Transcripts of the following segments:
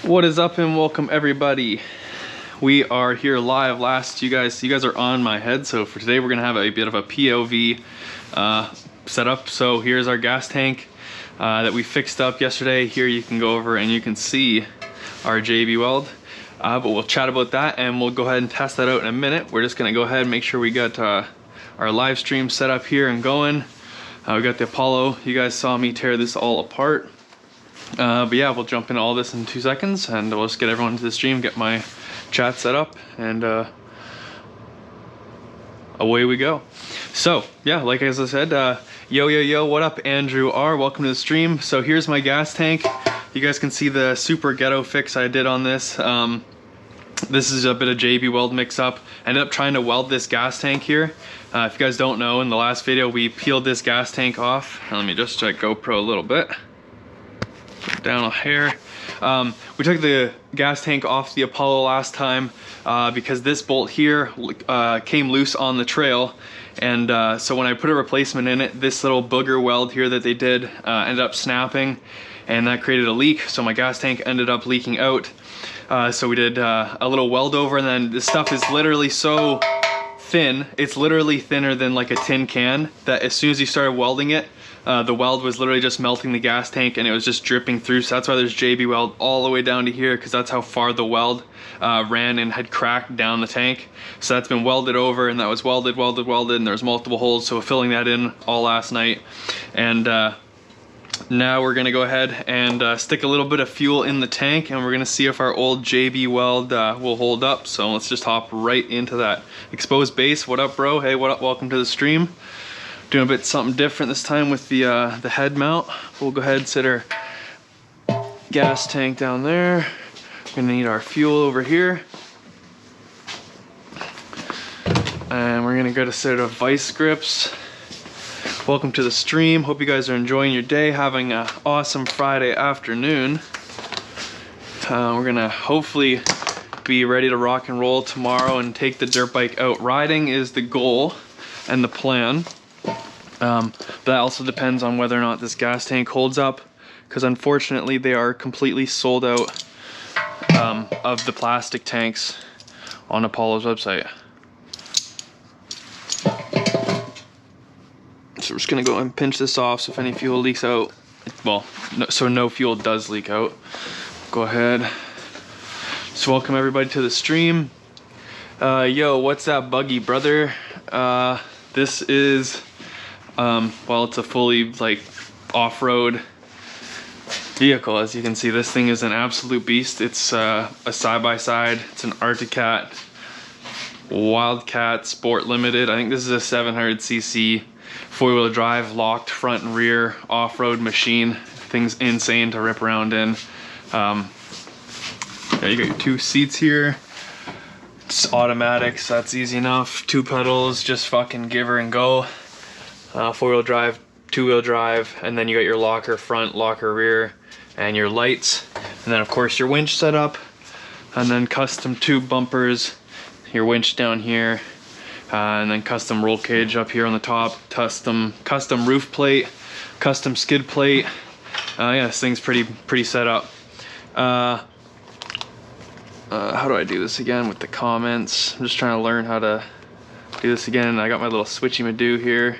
What is up and welcome everybody. We are here live. You guys are on my head, so for today we're gonna have a bit of a POV setup. So here's our gas tank that we fixed up yesterday. Here you can go over and you can see our JB weld, but we'll chat about that and we'll go ahead and test that out in a minute. We're just gonna go ahead and make sure we got our live stream set up here and going. We got the Apollo. You guys saw me tear this all apart. But yeah, we'll jump into all this in 2 seconds and we'll just get everyone to the stream, get my chat set up, and away we go. So yeah, like as I said, yo, what up, Andrew R? Welcome to the stream. So here's my gas tank. You guys can see the super ghetto fix I did on this. This is a bit of JB weld mix up. I ended up trying to weld this gas tank here. If you guys don't know, in the last video we peeled this gas tank off. Let me just check GoPro a little bit. Down a hair. We took the gas tank off the Apollo last time because this bolt here came loose on the trail, and so when I put a replacement in it, this little booger weld here that they did ended up snapping, and that created a leak, so my gas tank ended up leaking out. So we did a little weld over, and then this stuff is literally so thin, it's literally thinner than like a tin can, that as soon as you started welding it, the weld was literally just melting the gas tank and it was just dripping through. So that's why there's JB weld all the way down to here, because that's how far the weld ran and had cracked down the tank. So that's been welded over, and that was welded, and there's multiple holes. So filling that in all last night. And now we're gonna go ahead and stick a little bit of fuel in the tank, and we're gonna see if our old JB weld will hold up. So let's just hop right into that. Exposed base, what up, bro? Hey, what up? Welcome to the stream. Doing a bit something different this time with the head mount. We'll go ahead and set our gas tank down there. We're gonna need our fuel over here. And we're gonna go to set of vice grips. Welcome to the stream. Hope you guys are enjoying your day, having an awesome Friday afternoon. We're gonna hopefully be ready to rock and roll tomorrow and take the dirt bike out riding is the goal and the plan. That also depends on whether or not this gas tank holds up, because unfortunately they are completely sold out of the plastic tanks on Apollo's website. So we're just gonna go and pinch this off, so if any fuel leaks out, well, so no fuel does leak out. Go ahead. So welcome everybody to the stream. Yo, what's that buggy, brother? This is well, it's a fully like off-road vehicle. As you can see, this thing is an absolute beast. It's a side-by-side. It's an Arctic Wildcat Sport Limited. I think this is a 700cc four-wheel drive, locked front and rear off-road machine. Thing's insane to rip around in. Yeah, you got your 2 seats here. It's automatic, so that's easy enough. 2 pedals, just fucking give her and go. 4-wheel drive, 2-wheel drive, and then you got your locker front, locker rear, and your lights, and then of course your winch setup, and then custom tube bumpers, your winch down here, and then custom roll cage up here on the top, custom roof plate, custom skid plate. Yeah, this thing's pretty set up. How do I do this again with the comments? I'm just trying to learn how to do this again. I got my little switchy-ma-do here.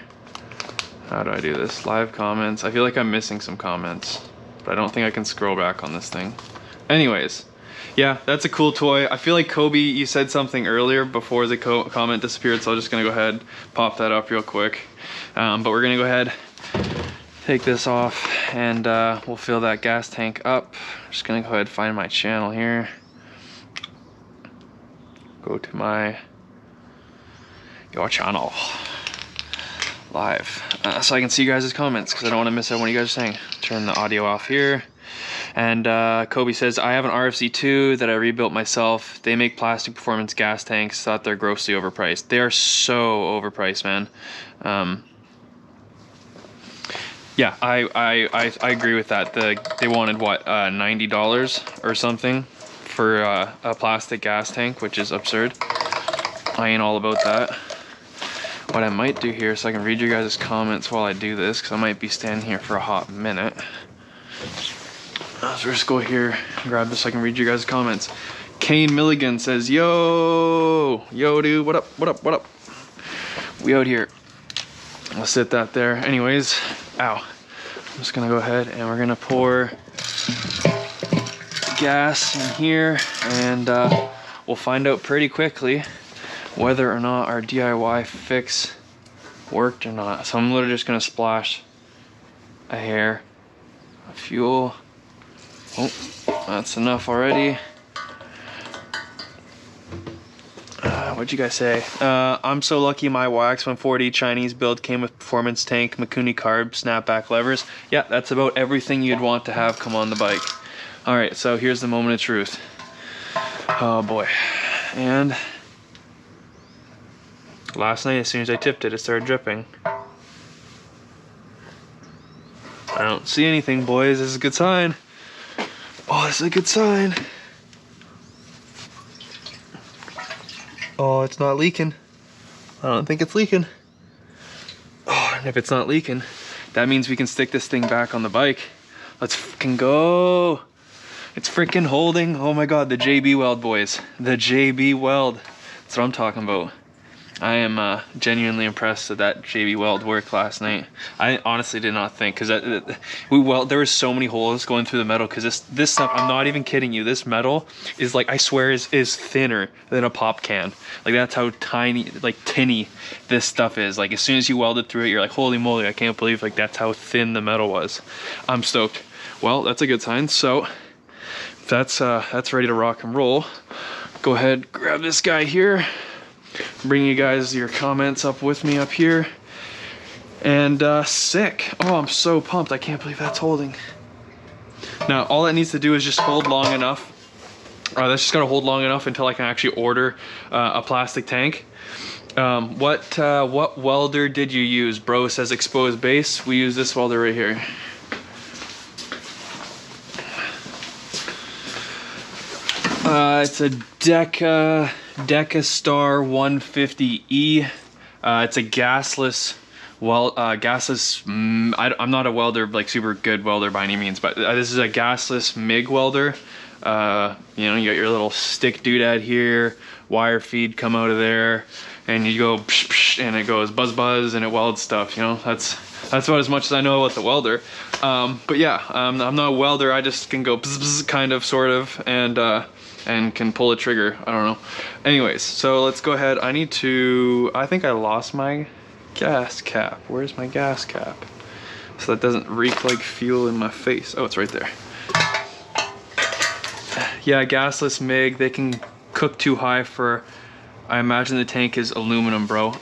How do I do this? Live comments. I feel like I'm missing some comments, but I don't think I can scroll back on this thing. Anyways, yeah, that's a cool toy. I feel like Kobe, you said something earlier before the comment disappeared, so I'm just gonna go ahead, pop that up real quick. But we're gonna go ahead, take this off, and we'll fill that gas tank up. Just gonna go ahead and find my channel here. Go to your channel. Live, so I can see you guys' comments, because I don't want to miss out what you guys are saying. Turn the audio off here. And Kobe says, I have an RFC2 that I rebuilt myself. They make plastic performance gas tanks. Thought they're grossly overpriced. They are so overpriced, man. Yeah, I agree with that. They wanted what, $90 or something for a plastic gas tank, which is absurd. I ain't all about that. What I might do here, so I can read your guys' comments while I do this, because I might be standing here for a hot minute. So just go here and grab this so I can read you guys' comments. Kane Milligan says, yo dude, what up, what up, what up? We out here. I'll sit that there. Anyways, ow. I'm just gonna go ahead and we're gonna pour gas in here, and we'll find out pretty quickly whether or not our DIY fix worked or not. So I'm literally just gonna splash a hair of fuel. Oh, that's enough already. What'd you guys say? I'm so lucky my YX140 Chinese build came with performance tank, MIKUNI CARB, snapback levers. Yeah, that's about everything you'd want to have come on the bike. All right, so here's the moment of truth. Oh boy. And last night, as soon as I tipped it, it started dripping. I don't see anything, boys. This is a good sign. Oh, this is a good sign. Oh, it's not leaking. I don't think it's leaking. Oh, and if it's not leaking, that means we can stick this thing back on the bike. Let's freaking go. It's freaking holding. Oh my God, the JB weld, boys. The JB weld. That's what I'm talking about. I am genuinely impressed that that JB weld worked last night. I honestly did not think, because there were so many holes going through the metal, because this stuff, I'm not even kidding you, this metal is like, I swear is thinner than a pop can. Like that's how tiny, like tinny this stuff is. Like as soon as you weld it through it, you're like, holy moly, I can't believe like that's how thin the metal was. I'm stoked. Well, that's a good sign. So that's ready to rock and roll. Go ahead, grab this guy here. Bring you guys your comments up with me up here. And sick. Oh, I'm so pumped. I can't believe that's holding. Now, all that needs to do is just hold long enough. That's just gotta hold long enough until I can actually order a plastic tank. What welder did you use? Bro says exposed base. We use this welder right here. It's a Deca Star 150E. It's a gasless, I'm not a welder, like super good welder by any means, but this is a gasless MIG welder. You know, you got your little stick doodad here, wire feed come out of there, and you go psh, psh, and it goes buzz buzz and it welds stuff. You know, that's about as much as I know about the welder. But yeah, I'm not a welder. I just can go bzz, bzz, kind of, sort of, and can pull a trigger. I don't know. Anyways, so let's go ahead. I think I lost my gas cap. Where's my gas cap? So that doesn't reek like fuel in my face. Oh, it's right there. Yeah, gasless MIG, they can cook too high for, I imagine the tank is aluminum, bro.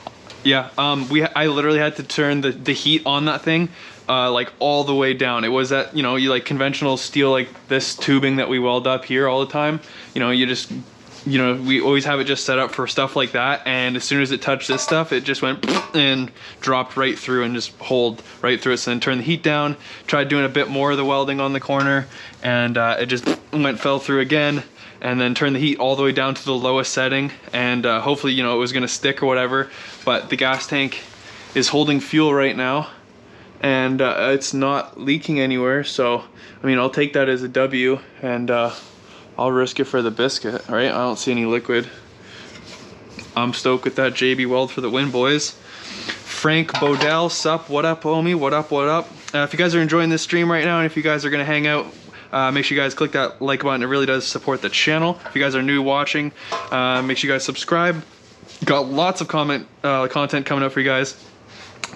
Yeah, I literally had to turn the heat on that thing like all the way down. It was that, you know, you like conventional steel, like this tubing that we weld up here all the time. You know, you just, you know, we always have it just set up for stuff like that, and as soon as it touched this stuff, it just went and dropped right through and just hold right through it. So then turn the heat down, tried doing a bit more of the welding on the corner, and it just fell through again, and then turn the heat all the way down to the lowest setting, and hopefully, you know, it was gonna stick or whatever. But the gas tank is holding fuel right now, and it's not leaking anywhere. So I mean, I'll take that as a W, and I'll risk it for the biscuit, right? I don't see any liquid. I'm stoked with that JB weld for the win, boys. Frank Bodell, sup, what up, homie? What up, what up? If you guys are enjoying this stream right now, and if you guys are gonna hang out, make sure you guys click that like button. It really does support the channel. If you guys are new watching, make sure you guys subscribe. Got lots of content coming up for you guys.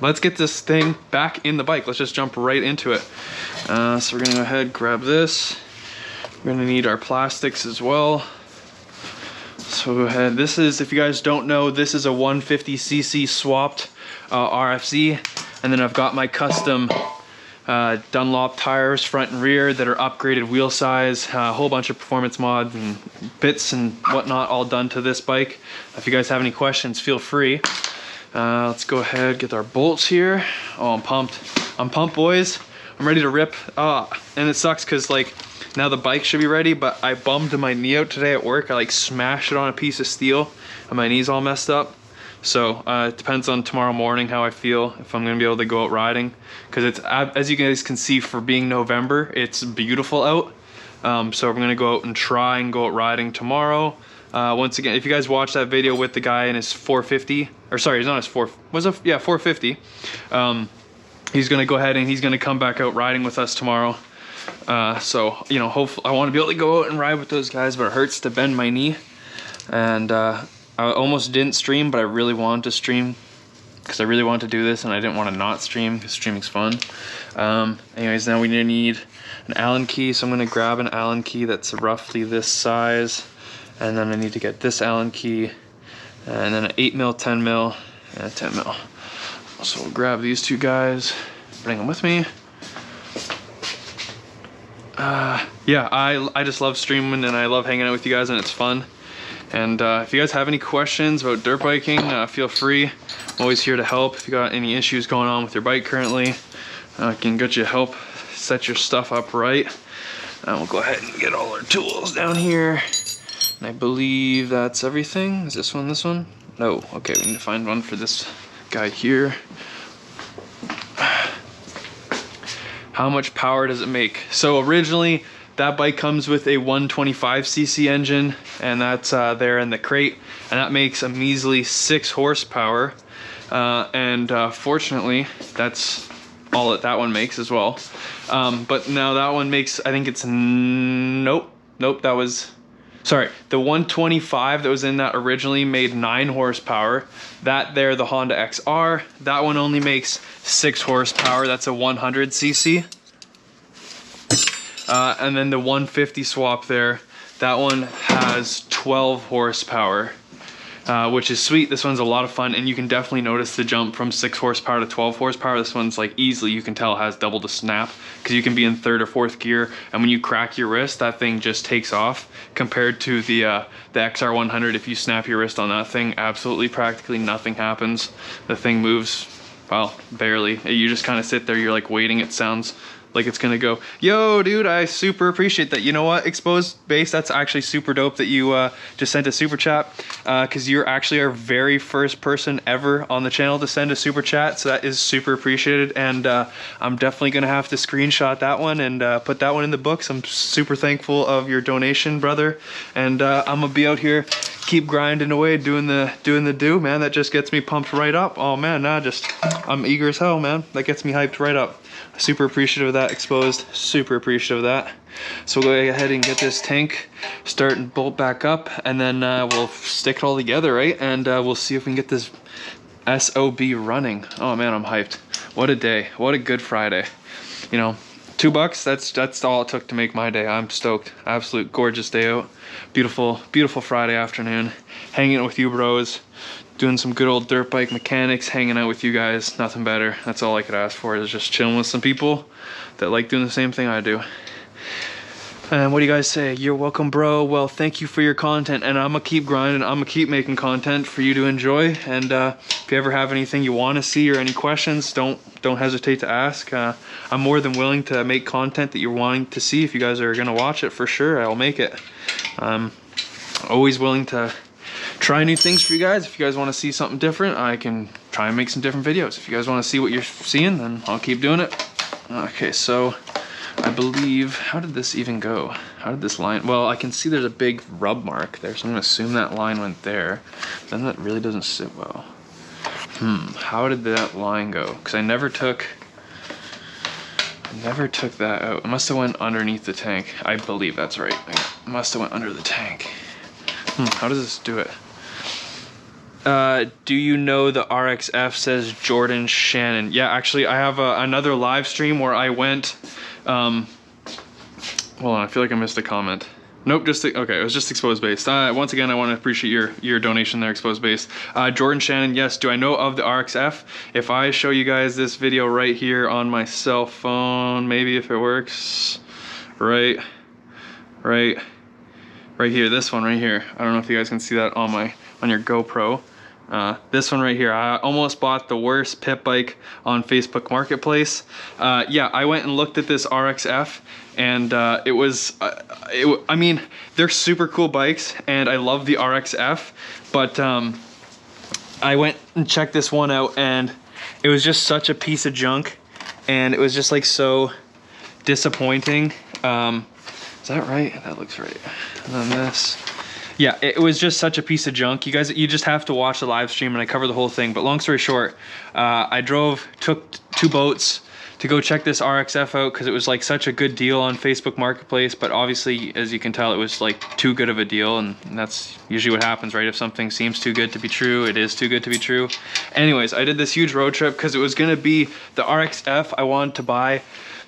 Let's get this thing back in the bike. Let's just jump right into it. So we're gonna go ahead, grab this. We're gonna need our plastics as well. So go ahead. This is, if you guys don't know, this is a 150cc swapped RFC. And then I've got my custom Dunlop tires front and rear that are upgraded wheel size, a whole bunch of performance mods and bits and whatnot all done to this bike. If you guys have any questions, feel free. Let's go ahead, get our bolts here. Oh, I'm pumped. I'm pumped, boys. I'm ready to rip. And it sucks because like now the bike should be ready, but I bummed my knee out today at work. I like smashed it on a piece of steel and my knee's all messed up. So it depends on tomorrow morning how I feel, if I'm gonna be able to go out riding, because it's, as you guys can see, for being November, it's beautiful out. So I'm gonna go out and try and go out riding tomorrow. Once again, if you guys watched that video with the guy in his 450, or sorry, he's not his 450. He's gonna go ahead and he's gonna come back out riding with us tomorrow. So, you know, hopefully I want to be able to go out and ride with those guys, but it hurts to bend my knee. And I almost didn't stream, but I really wanted to stream because I really wanted to do this, and I didn't want to not stream because streaming's fun. Anyways, now we need an Allen key, so I'm going to grab an Allen key that's roughly this size, and then I need to get this Allen key, and then an 8mm, 10mm, and a 10mm. So we'll grab these two guys, bring them with me. Yeah, I just love streaming, and I love hanging out with you guys, and it's fun. And if you guys have any questions about dirt biking, feel free. I'm always here to help. If you got any issues going on with your bike currently, I can get you help set your stuff up right. And we'll go ahead and get all our tools down here. And I believe that's everything. Is this one, this one? No, okay, we need to find one for this guy here. How much power does it make? So originally, that bike comes with a 125cc engine, and that's there in the crate, and that makes a measly 6 horsepower. Fortunately, that's all that one makes as well. But now that one makes, I think it's, nope, that was, sorry, the 125 that was in that originally made 9 horsepower. That there, the Honda XR, that one only makes 6 horsepower. That's a 100cc. And then the 150 swap there, that one has 12 horsepower, which is sweet. This one's a lot of fun, and you can definitely notice the jump from 6 horsepower to 12 horsepower. This one's like easily, you can tell, has double the snap, because you can be in 3rd or 4th gear, and when you crack your wrist, that thing just takes off, compared to the XR100. If you snap your wrist on that thing, absolutely practically nothing happens. The thing moves, well, barely. You just kind of sit there, you're like waiting. It sounds like it's gonna go. Yo, dude, I super appreciate that. You know what, Exposed Base, that's actually super dope that you just sent a super chat, because you're actually our very first person ever on the channel to send a super chat, so that is super appreciated. And I'm definitely gonna have to screenshot that one and put that one in the books. I'm super thankful of your donation, brother. And I'm gonna be out here, keep grinding away, doing the do, man. That just gets me pumped right up. Oh man, I'm eager as hell, man. That gets me hyped right up. Super appreciative of that, Exposed. Super appreciative of that. So we'll go ahead and get this tank, start and bolt back up, and then we'll stick it all together, right? And we'll see if we can get this SOB running. Oh man, I'm hyped. What a day. What a good Friday. You know, $2, that's all it took to make my day. I'm stoked. Absolute gorgeous day out. Beautiful, beautiful Friday afternoon. Hanging out with you bros. Doing some good old dirt bike mechanics, hanging out with you guys. Nothing better. That's all I could ask for, is just chilling with some people that like doing the same thing I do. And what do you guys say? You're welcome, bro. Well, thank you for your content, and I'm gonna keep grinding. I'm gonna keep making content for you to enjoy. And if you ever have anything you want to see or any questions, don't hesitate to ask. I'm more than willing to make content that you're wanting to see. If you guys are gonna watch it, for sure, I'll make it. I'm always willing to try new things for you guys. If you guys want to see something different, I can try and make some different videos. If you guys want to see what you're seeing, then I'll keep doing it. Okay, so I believe, how did this even go? How did this line, well, I can see there's a big rub mark there, so I'm gonna assume that line went there. Then that really doesn't sit well. How did that line go? Because I never took that out. It must have went underneath the tank. I believe that's right. It must have went under the tank. How does this do it? Do you know the RXF, says Jordan Shannon? Yeah, actually I have another live stream where I went, hold on, I feel like I missed a comment. Nope, okay, it was just Exposed Base. Once again, I want to appreciate your donation there, Exposed Base. Jordan Shannon, yes, do I know of the RXF? If I show you guys this video right here on my cell phone, maybe if it works, right here, this one right here. I don't know if you guys can see that on your GoPro. This one right here, I almost bought the worst pit bike on Facebook Marketplace. Yeah, I went and looked at this RXF, and it was, I mean, they're super cool bikes, and I love the RXF, but I went and checked this one out, and it was just such a piece of junk, and it was just like so disappointing. Is that right? That looks right. And then this. Yeah, it was just such a piece of junk. You guys, you just have to watch the live stream, and I cover the whole thing. But long story short, I took 2 boats to go check this RXF out because it was like such a good deal on Facebook Marketplace. But obviously, as you can tell, it was like too good of a deal, and that's usually what happens, right? If something seems too good to be true, it is too good to be true. Anyways, I did this huge road trip because it was gonna be the RXF I wanted to buy,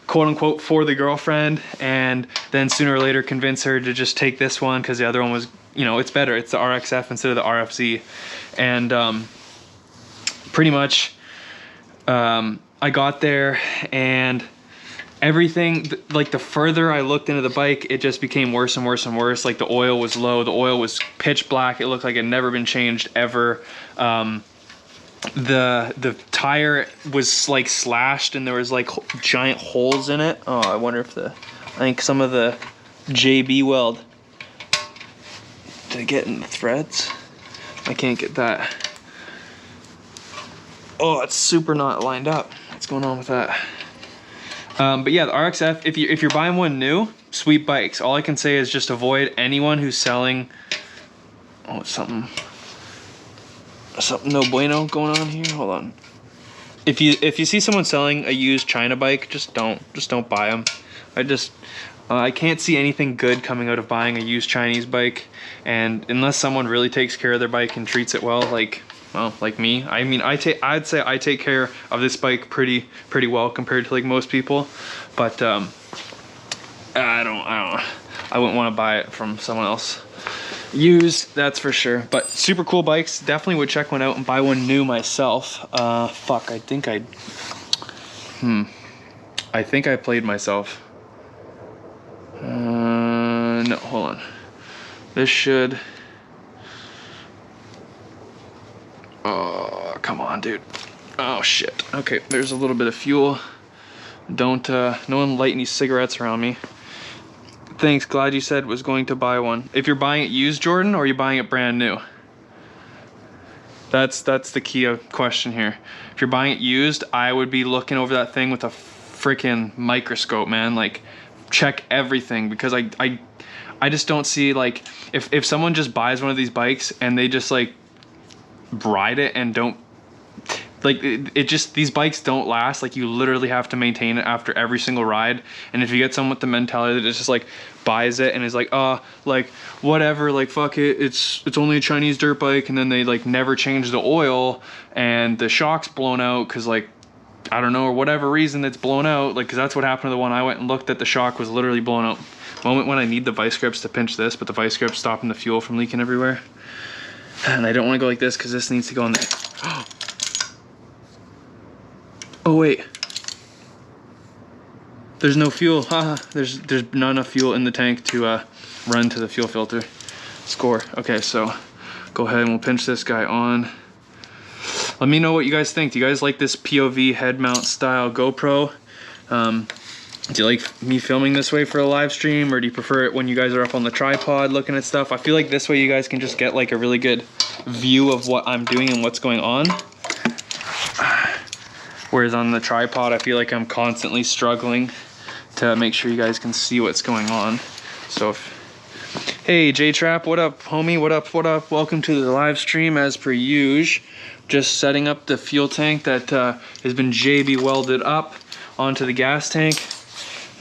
quote unquote, for the girlfriend, and then sooner or later convince her to just take this one because the other one was, you know, it's better. It's the RXF instead of the RFZ. And pretty much I got there, and everything, like the further I looked into the bike, it just became worse and worse and worse. Like the oil was low, the oil was pitch black, it looked like it had never been changed ever. The tire was like slashed, and there was like giant holes in it. Oh, I wonder if I think some of the JB weld, did it get in the threads? I can't get that. Oh, it's super not lined up. What's going on with that? But yeah, the RXF, if you're buying one new, sweet bikes. All I can say is just avoid anyone who's selling, oh, something no bueno going on here. Hold on. If you see someone selling a used China bike, just don't buy them. I can't see anything good coming out of buying a used Chinese bike, and unless someone really takes care of their bike and treats it well, like me. I mean, I'd say I take care of this bike pretty well compared to like most people, but I wouldn't want to buy it from someone else used, that's for sure. But super cool bikes, definitely would check one out and buy one new myself. Fuck, I think I played myself. No, hold on. This should, oh, come on, dude. Oh shit. Okay, there's a little bit of fuel. Don't no one light any cigarettes around me. Thanks, glad you said was going to buy one. If you're buying it used, Jordan, or are you buying it brand new? That's the key question here. If you're buying it used, I would be looking over that thing with a freaking microscope, man. Like, check everything, because I just don't see, like, if someone just buys one of these bikes and they just like ride it and don't, like, it just, these bikes don't last. Like, you literally have to maintain it after every single ride. And if you get someone with the mentality that just like buys it and is like, oh, like whatever, like fuck it, it's only a Chinese dirt bike, and then they like never change the oil and the shock's blown out because, like, I don't know, or whatever reason it's blown out, like, because that's what happened to the one I went and looked at. The shock was literally blown out. Moment when I need the vice grips to pinch this, but the vice grips stopping the fuel from leaking everywhere. And I don't want to go like this because this needs to go in there. Oh wait, there's no fuel. Haha, there's not enough fuel in the tank to run to the fuel filter. Score. Okay, so go ahead and we'll pinch this guy on. Let me know what you guys think. Do you guys like this POV head mount style GoPro? Do you like me filming this way for a live stream, or do you prefer it when you guys are up on the tripod looking at stuff? I feel like this way you guys can just get like a really good view of what I'm doing and what's going on. Whereas on the tripod, I feel like I'm constantly struggling to make sure you guys can see what's going on. So hey, J-Trap, what up, homie? What up, what up? Welcome to the live stream as per usual. Just setting up the fuel tank that has been JB welded up onto the gas tank.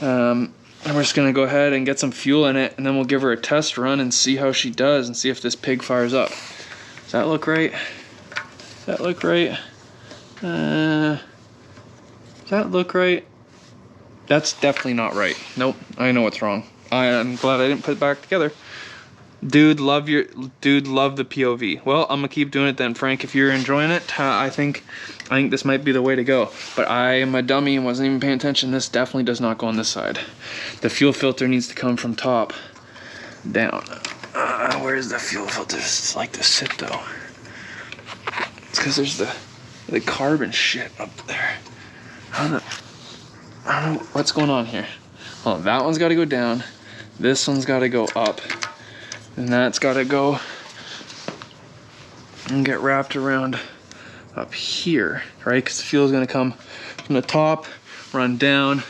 And we're just gonna go ahead and get some fuel in it, and then we'll give her a test run and see how she does and see if this pig fires up. Does that look right? Does that look right? Does that look right? That's definitely not right. Nope, I know what's wrong. I'm glad I didn't put it back together. Dude, love the POV. Well, I'm gonna keep doing it then, Frank. If you're enjoying it, I think this might be the way to go. But I am a dummy and wasn't even paying attention. This definitely does not go on this side. The fuel filter needs to come from top down. Where's the fuel filter? It's like to sit though. It's because there's the carbon shit up there. I don't know what's going on here. Well, that one's got to go down. This one's got to go up. And that's got to go and get wrapped around up here, right? Because the fuel is going to come from the top, run down,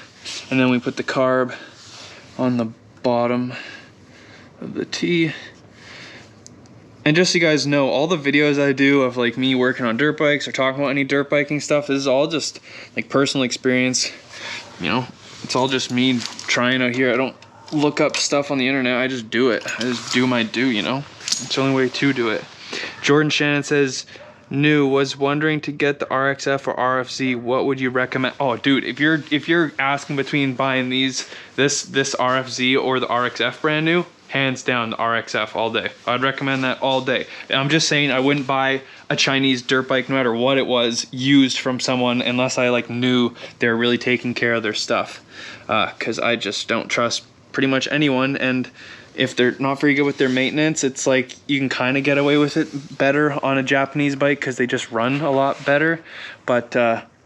and then we put the carb on the bottom of the T. And just so you guys know, all the videos I do of like me working on dirt bikes or talking about any dirt biking stuff, this is all just like personal experience. You know, it's all just me trying out here. I don't look up stuff on the internet. I just do it. I just do my do, you know? It's the only way to do it. Jordan Shannon says, new, was wondering to get the RXF or RFZ, what would you recommend? Oh dude, if you're asking between buying this RFZ or the RXF brand new, hands down the RXF all day. I'd recommend that all day. I'm just saying I wouldn't buy a Chinese dirt bike no matter what it was used from someone unless I like knew they're really taking care of their stuff, because I just don't trust pretty much anyone. And if they're not very good with their maintenance, it's like you can kind of get away with it better on a Japanese bike because they just run a lot better. But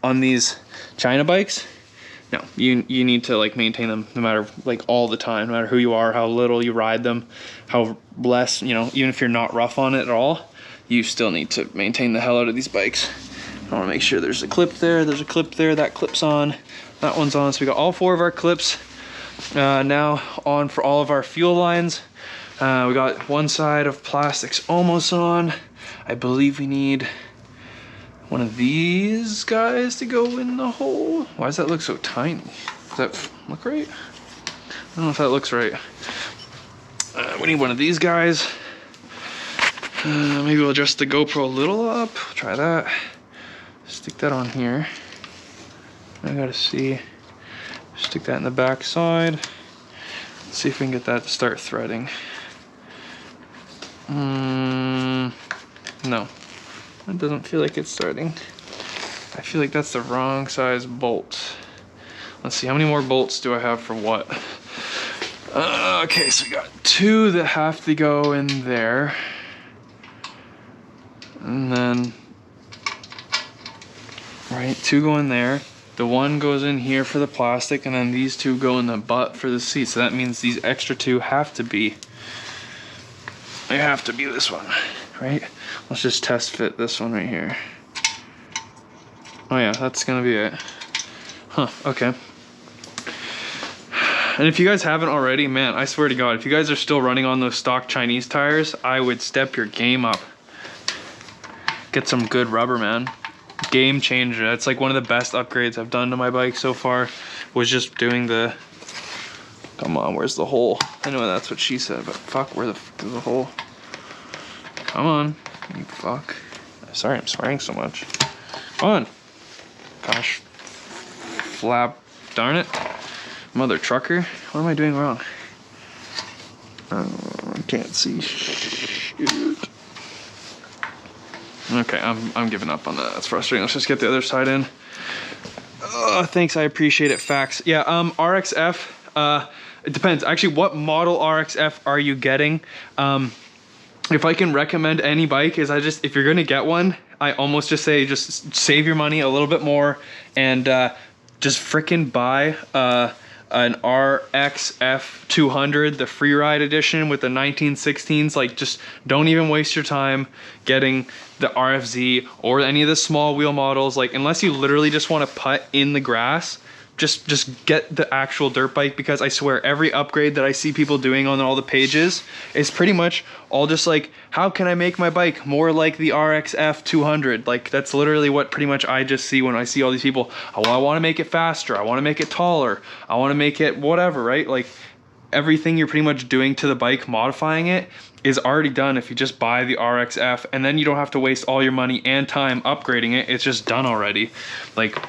on these China bikes, no, you need to like maintain them no matter like all the time, no matter who you are, how little you ride them, how less, you know, even if you're not rough on it at all, you still need to maintain the hell out of these bikes. I want to make sure there's a clip there, there's a clip there, that clip's on, that one's on. So we got all 4 of our clips now on for all of our fuel lines. We got one side of plastics almost on. I believe we need one of these guys to go in the hole. Why does that look so tiny? Does that look right? I don't know if that looks right. We need one of these guys. Maybe we'll adjust the GoPro a little up. Try that. Stick that on here. I gotta see. Stick that in the back side. Let's see if we can get that to start threading. No, it doesn't feel like it's starting. I feel like that's the wrong size bolt. Let's see, how many more bolts do I have for what? Okay, so we got 2 that have to go in there. And then, right, 2 go in there. The 1 goes in here for the plastic, and then these 2 go in the butt for the seat. So that means these extra 2 have to be, they have to be this one, right? Let's just test fit this one right here. Oh yeah, that's gonna be it. Huh, okay. And if you guys haven't already, man, I swear to God, if you guys are still running on those stock Chinese tires, I would step your game up. Get some good rubber, man. Game changer. That's like one of the best upgrades I've done to my bike so far, was just doing the, come on, where's the hole? I know that's what she said, but fuck, where the fuck is the hole? Come on, you fuck. Sorry I'm swearing so much. Come on. Gosh. Flap, darn it. Mother trucker, what am I doing wrong? I can't see. Shoot. Okay, I'm giving up on that. That's frustrating. Let's just get the other side in. Oh, thanks, I appreciate it. Facts. Yeah, RXF, it depends. Actually, what model RXF are you getting? If I can recommend any bike, is if you're gonna get one, I almost just say just save your money a little bit more and just frickin' buy an RXF 200, the Freeride edition with the 1916s. Like, just don't even waste your time getting the RFZ or any of the small wheel models. Like, unless you literally just want to putt in the grass, just get the actual dirt bike, because I swear every upgrade that I see people doing on all the pages is pretty much all just like, how can I make my bike more like the RXF 200? Like, that's literally what pretty much I just see when I see all these people. Oh, well, I want to make it faster, I want to make it taller, I want to make it whatever, right? Like, everything you're pretty much doing to the bike, modifying it, is already done if you just buy the RXF, and then you don't have to waste all your money and time upgrading it. It's just done already. Like,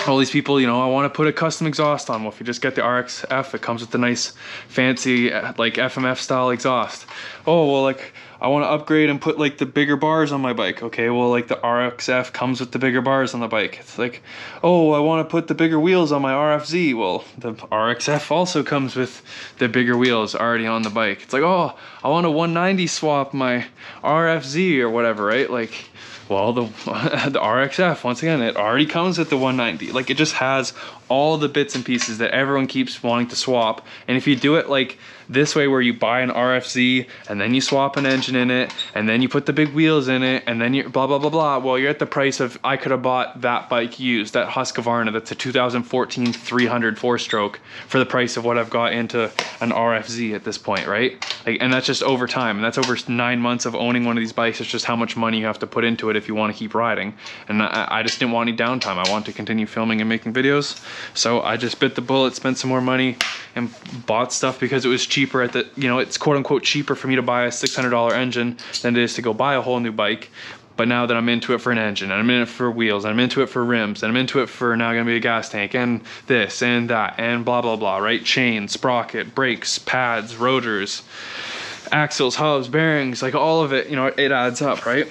all these people, you know, I want to put a custom exhaust on. Well, if you just get the RXF, it comes with the nice fancy like FMF style exhaust. Oh, well, like, I want to upgrade and put like the bigger bars on my bike. Okay, well, like, the RXF comes with the bigger bars on the bike. It's like, oh, I want to put the bigger wheels on my RFZ. Well, the RXF also comes with the bigger wheels already on the bike. It's like, oh, I want to 190 swap my RFZ or whatever, right? Like, Well, the RXF, once again, it already comes with the 190. Like, it just has all the bits and pieces that everyone keeps wanting to swap. And if you do it like this way, where you buy an RFZ and then you swap an engine in it and then you put the big wheels in it and then you blah blah blah blah, well, you're at the price of, I could have bought that bike used, that Husqvarna that's a 2014 300 4-stroke, for the price of what I've got into an RFZ at this point, right? Like, and that's just over time, and that's over 9 months of owning one of these bikes. It's just how much money you have to put into it if you want to keep riding. And I just didn't want any downtime. I want to continue filming and making videos, so I just bit the bullet, spent some more money and bought stuff because it was cheaper at the, you know, it's quote unquote cheaper for me to buy a $600 engine than it is to go buy a whole new bike. But now that I'm into it for an engine, and I'm in it for wheels, and I'm into it for rims, and I'm into it for now gonna be a gas tank, and this and that, and blah blah blah, right? Chain, sprocket, brakes, pads, rotors, axles, hubs, bearings, like all of it, you know, it adds up, right?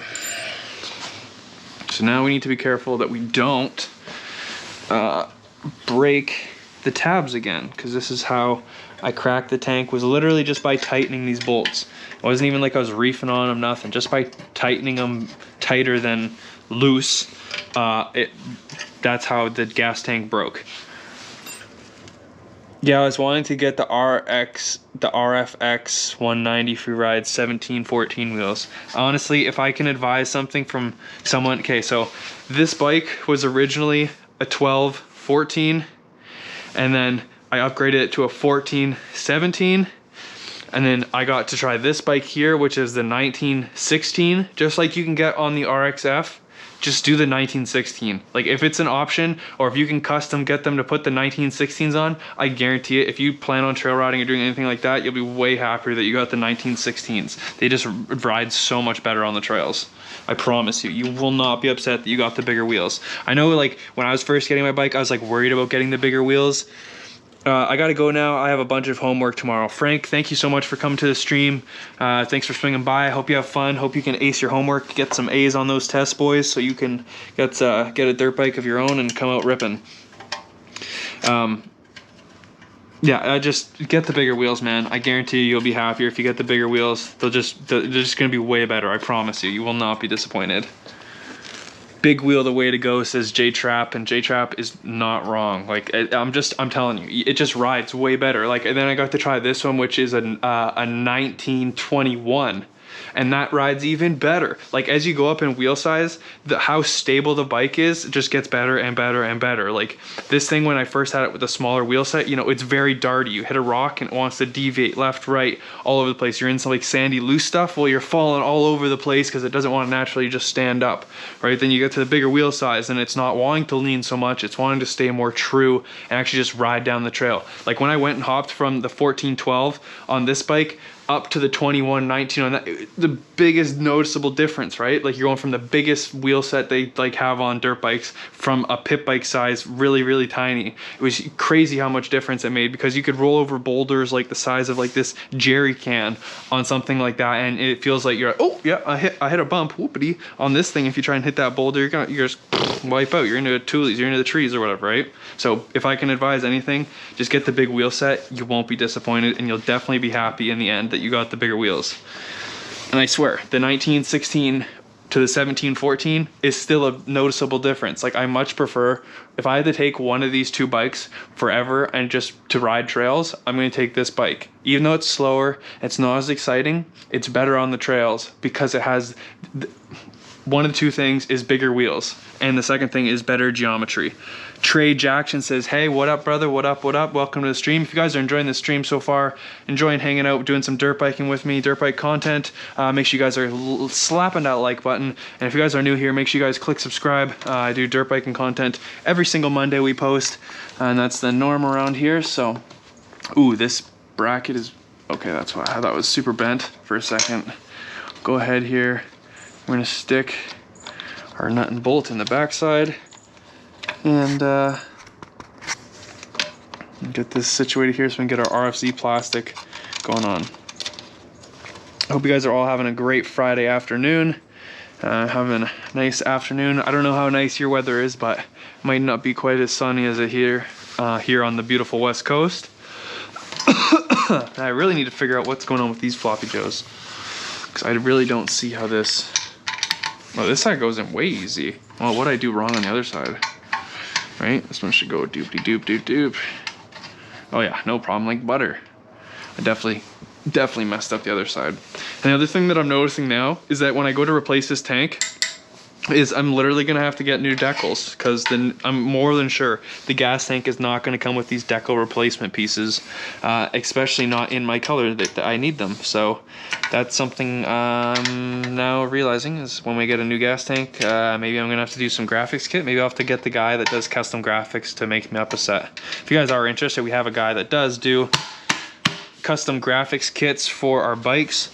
So now we need to be careful that we don't break the tabs again, because this is how I cracked the tank, was literally just by tightening these bolts. It wasn't even like I was reefing on them, nothing. Just by tightening them tighter than loose, that's how the gas tank broke. Yeah, I was wanting to get the RFX 190 free ride 17-14 wheels. Honestly, if I can advise something from someone, okay, so this bike was originally a 12-14, and then I upgraded it to a 14-17, and then I got to try this bike here, which is the 1916, just like you can get on the RXF. Just do the 1916. Like, if it's an option, or if you can custom get them to put the 1916s on, I guarantee it, if you plan on trail riding or doing anything like that, you'll be way happier that you got the 1916s. They just ride so much better on the trails. I promise you, you will not be upset that you got the bigger wheels. I know, like, when I was first getting my bike, I was like worried about getting the bigger wheels. I gotta go now. I have a bunch of homework tomorrow. Frank, thank you so much for coming to the stream. Thanks for swinging by. I hope you have fun. Hope you can ace your homework, get some A's on those tests, boys, so you can get a dirt bike of your own and come out ripping. Yeah, just get the bigger wheels, man. I guarantee you'll be happier if you get the bigger wheels. They're just gonna be way better. I promise you. You will not be disappointed. Big wheel the way to go, says J-Trap, and J-Trap is not wrong. Like, I'm telling you, it just rides way better. Like, and then I got to try this one, which is a 1921, and that rides even better. Like, as you go up in wheel size, how stable the bike is just gets better and better and better. Like, this thing, when I first had it with a smaller wheel set, you know, it's very darty. You hit a rock and it wants to deviate left, right, all over the place. You're in some like sandy loose stuff, well, you're falling all over the place because it doesn't want to naturally just stand up, right? Then you get to the bigger wheel size and it's not wanting to lean so much, it's wanting to stay more true and actually just ride down the trail. Like, when I went and hopped from the 1412 on this bike up to the 2119 on that, the biggest noticeable difference, right? Like, you're going from the biggest wheel set they like have on dirt bikes from a pit bike size, really, really tiny. It was crazy how much difference it made, because you could roll over boulders like the size of like this jerry can on something like that, and it feels like you're, oh yeah, I hit a bump, whoopity. On this thing, if you try and hit that boulder, you're just wipe out. You're into the toolies, you're into the trees or whatever, right? So if I can advise anything, just get the big wheel set. You won't be disappointed, and you'll definitely be happy in the end that you got the bigger wheels. And I swear, the 1916 to the 1714 is still a noticeable difference. Like, I much prefer, if I had to take one of these two bikes forever and just to ride trails, I'm going to take this bike. Even though it's slower, it's not as exciting, it's better on the trails because it has, one of the two things is bigger wheels, and the second thing is better geometry. Trey Jackson says, hey, what up, brother? What up, what up? Welcome to the stream. If you guys are enjoying the stream so far, enjoying hanging out, doing some dirt biking with me, dirt bike content, make sure you guys are slapping that like button. And if you guys are new here, make sure you guys click subscribe. I do dirt biking content every single Monday we post, and that's the norm around here. So, ooh, this bracket is, okay, that's why I thought it was super bent for a second. Go ahead here. We're gonna stick our nut and bolt in the backside, and get this situated here so we can get our RFZ plastic going on. I hope you guys are all having a great Friday afternoon. Having a nice afternoon. I don't know how nice your weather is, but it might not be quite as sunny as it here on the beautiful West Coast. I really need to figure out what's going on with these floppy joes, because I really don't see how this Oh, this side goes in way easy. Well, what did I do wrong on the other side? Right? This one should go doopty doop doop doop. Oh yeah, no problem, like butter. I definitely messed up the other side. And the other thing that I'm noticing now is that when I go to replace this tank, is I'm literally gonna have to get new decals, because then I'm more than sure the gas tank is not gonna come with these decal replacement pieces, especially not in my color that I need them. So that's something I'm now realizing is when we get a new gas tank, maybe I'm gonna have to do some graphics kit. Maybe I'll have to get the guy that does custom graphics to make me up a set. If you guys are interested, we have a guy that does do custom graphics kits for our bikes.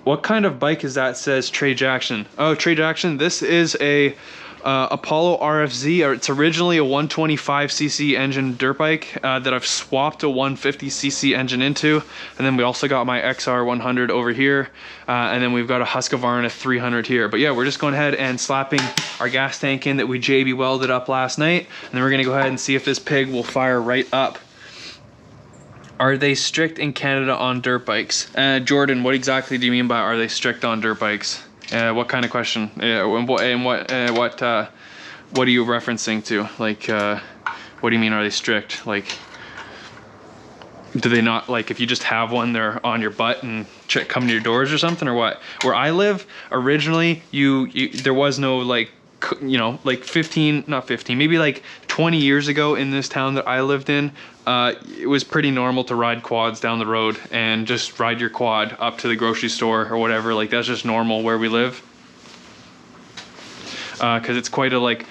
What kind of bike is that? Says Trey Jackson. Oh, Trey Jackson, this is a Apollo RFZ. It's originally a 125cc engine dirt bike that I've swapped a 150cc engine into. And then we also got my XR100 over here. And then we've got a Husqvarna 300 here. But yeah, we're just going ahead and slapping our gas tank in that we JB welded up last night. And then we're gonna go ahead and see if this pig will fire right up. Are they strict in Canada on dirt bikes? Jordan, what exactly do you mean by are they strict on dirt bikes? What kind of question? What are you referencing to? Like, what do you mean are they strict? Like, do they not, like, if you just have one, they're on your butt and come to your doors or something, or what? Where I live, originally, there was no, like, you know, like maybe like 20 years ago in this town that I lived in, it was pretty normal to ride quads down the road and just ride your quad up to the grocery store or whatever. Like, that's just normal where we live. Cause it's quite a, like,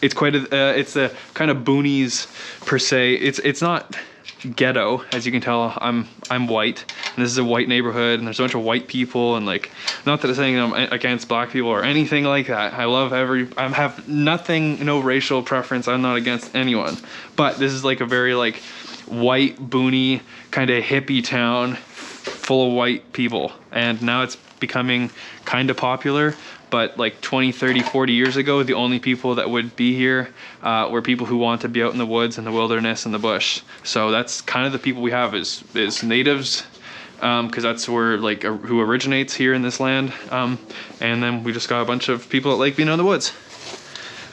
it's a kind of boonies per se. It's not ghetto, as you can tell. I'm white, and this is a white neighborhood, and there's a bunch of white people, and, like, not that I'm saying I'm against black people or anything like that. I have nothing, no racial preference. I'm not against anyone, but this is like a very, like, white boony kind of hippie town full of white people, and now it's becoming kind of popular. But like 20, 30, 40 years ago, the only people that would be here were people who want to be out in the woods and the wilderness and the bush. So that's kind of the people we have is natives, because that's where, like, who originates here in this land. And then we just got a bunch of people that like being in the woods.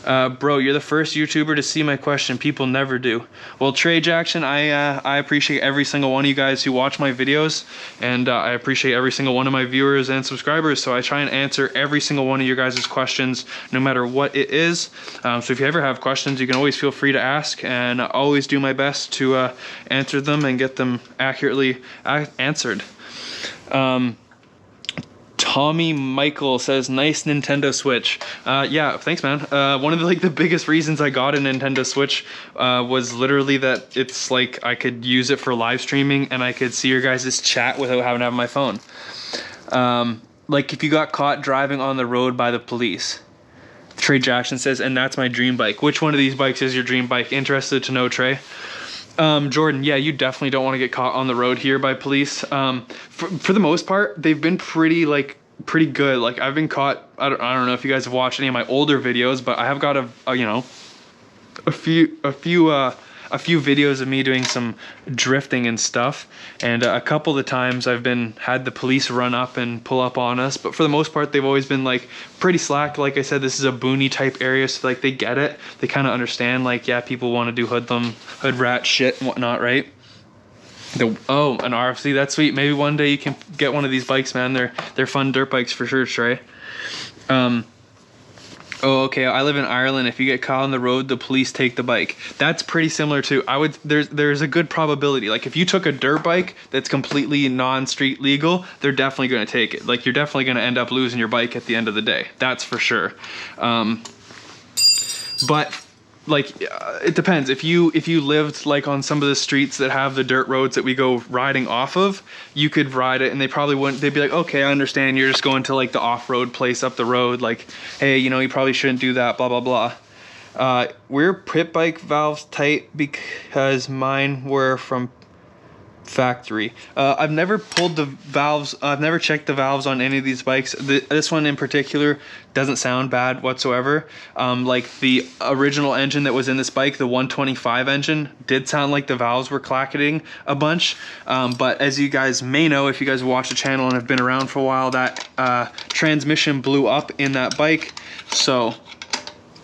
Bro, you're the first YouTuber to see my question. People never do. Well, Trey Jackson, I appreciate every single one of you guys who watch my videos, and I appreciate every single one of my viewers and subscribers. So I try and answer every single one of your guys' questions, no matter what it is. So if you ever have questions, you can always feel free to ask, and I always do my best to answer them and get them accurately answered. Tommy Michael says, nice Nintendo Switch. Yeah, thanks, man. One of the biggest reasons I got a Nintendo Switch was literally that it's like I could use it for live streaming and I could see your guys' chat without having to have my phone. Like, if you got caught driving on the road by the police. Trey Jackson says, and that's my dream bike. Which one of these bikes is your dream bike? Interested to know, Trey. Jordan, yeah, you definitely don't want to get caught on the road here by police. For the most part, they've been pretty good. Like, I've been caught. I don't know if you guys have watched any of my older videos, but I have got a few videos of me doing some drifting and stuff, and a couple of the times I've had the police run up and pull up on us, but for the most part they've always been like pretty slack. Like I said, this is a boony type area, so like they get it, they kind of understand, like, yeah, people want to do hood rat shit and whatnot, right? Oh, an RFC, that's sweet. Maybe one day you can get one of these bikes, man. They're fun dirt bikes for sure, Trey. Oh, okay, I live in Ireland. If you get caught on the road, the police take the bike. That's pretty similar to, there's a good probability. Like, if you took a dirt bike that's completely non-street legal, they're definitely going to take it. Like, you're definitely going to end up losing your bike at the end of the day. That's for sure. But, like, it depends. If you lived, like, on some of the streets that have the dirt roads that we go riding off of, you could ride it and they probably wouldn't. They'd be like, okay, I understand, you're just going to, like, the off-road place up the road, like, hey, you know, you probably shouldn't do that, blah blah blah. We're pit bike valves tight because mine were from factory. I've never pulled the valves, I've never checked the valves on any of these bikes. This one in particular doesn't sound bad whatsoever. Like the original engine that was in this bike, the 125 engine, did sound like the valves were clacketing a bunch. But as you guys may know, if you guys watch the channel and have been around for a while, that transmission blew up in that bike. So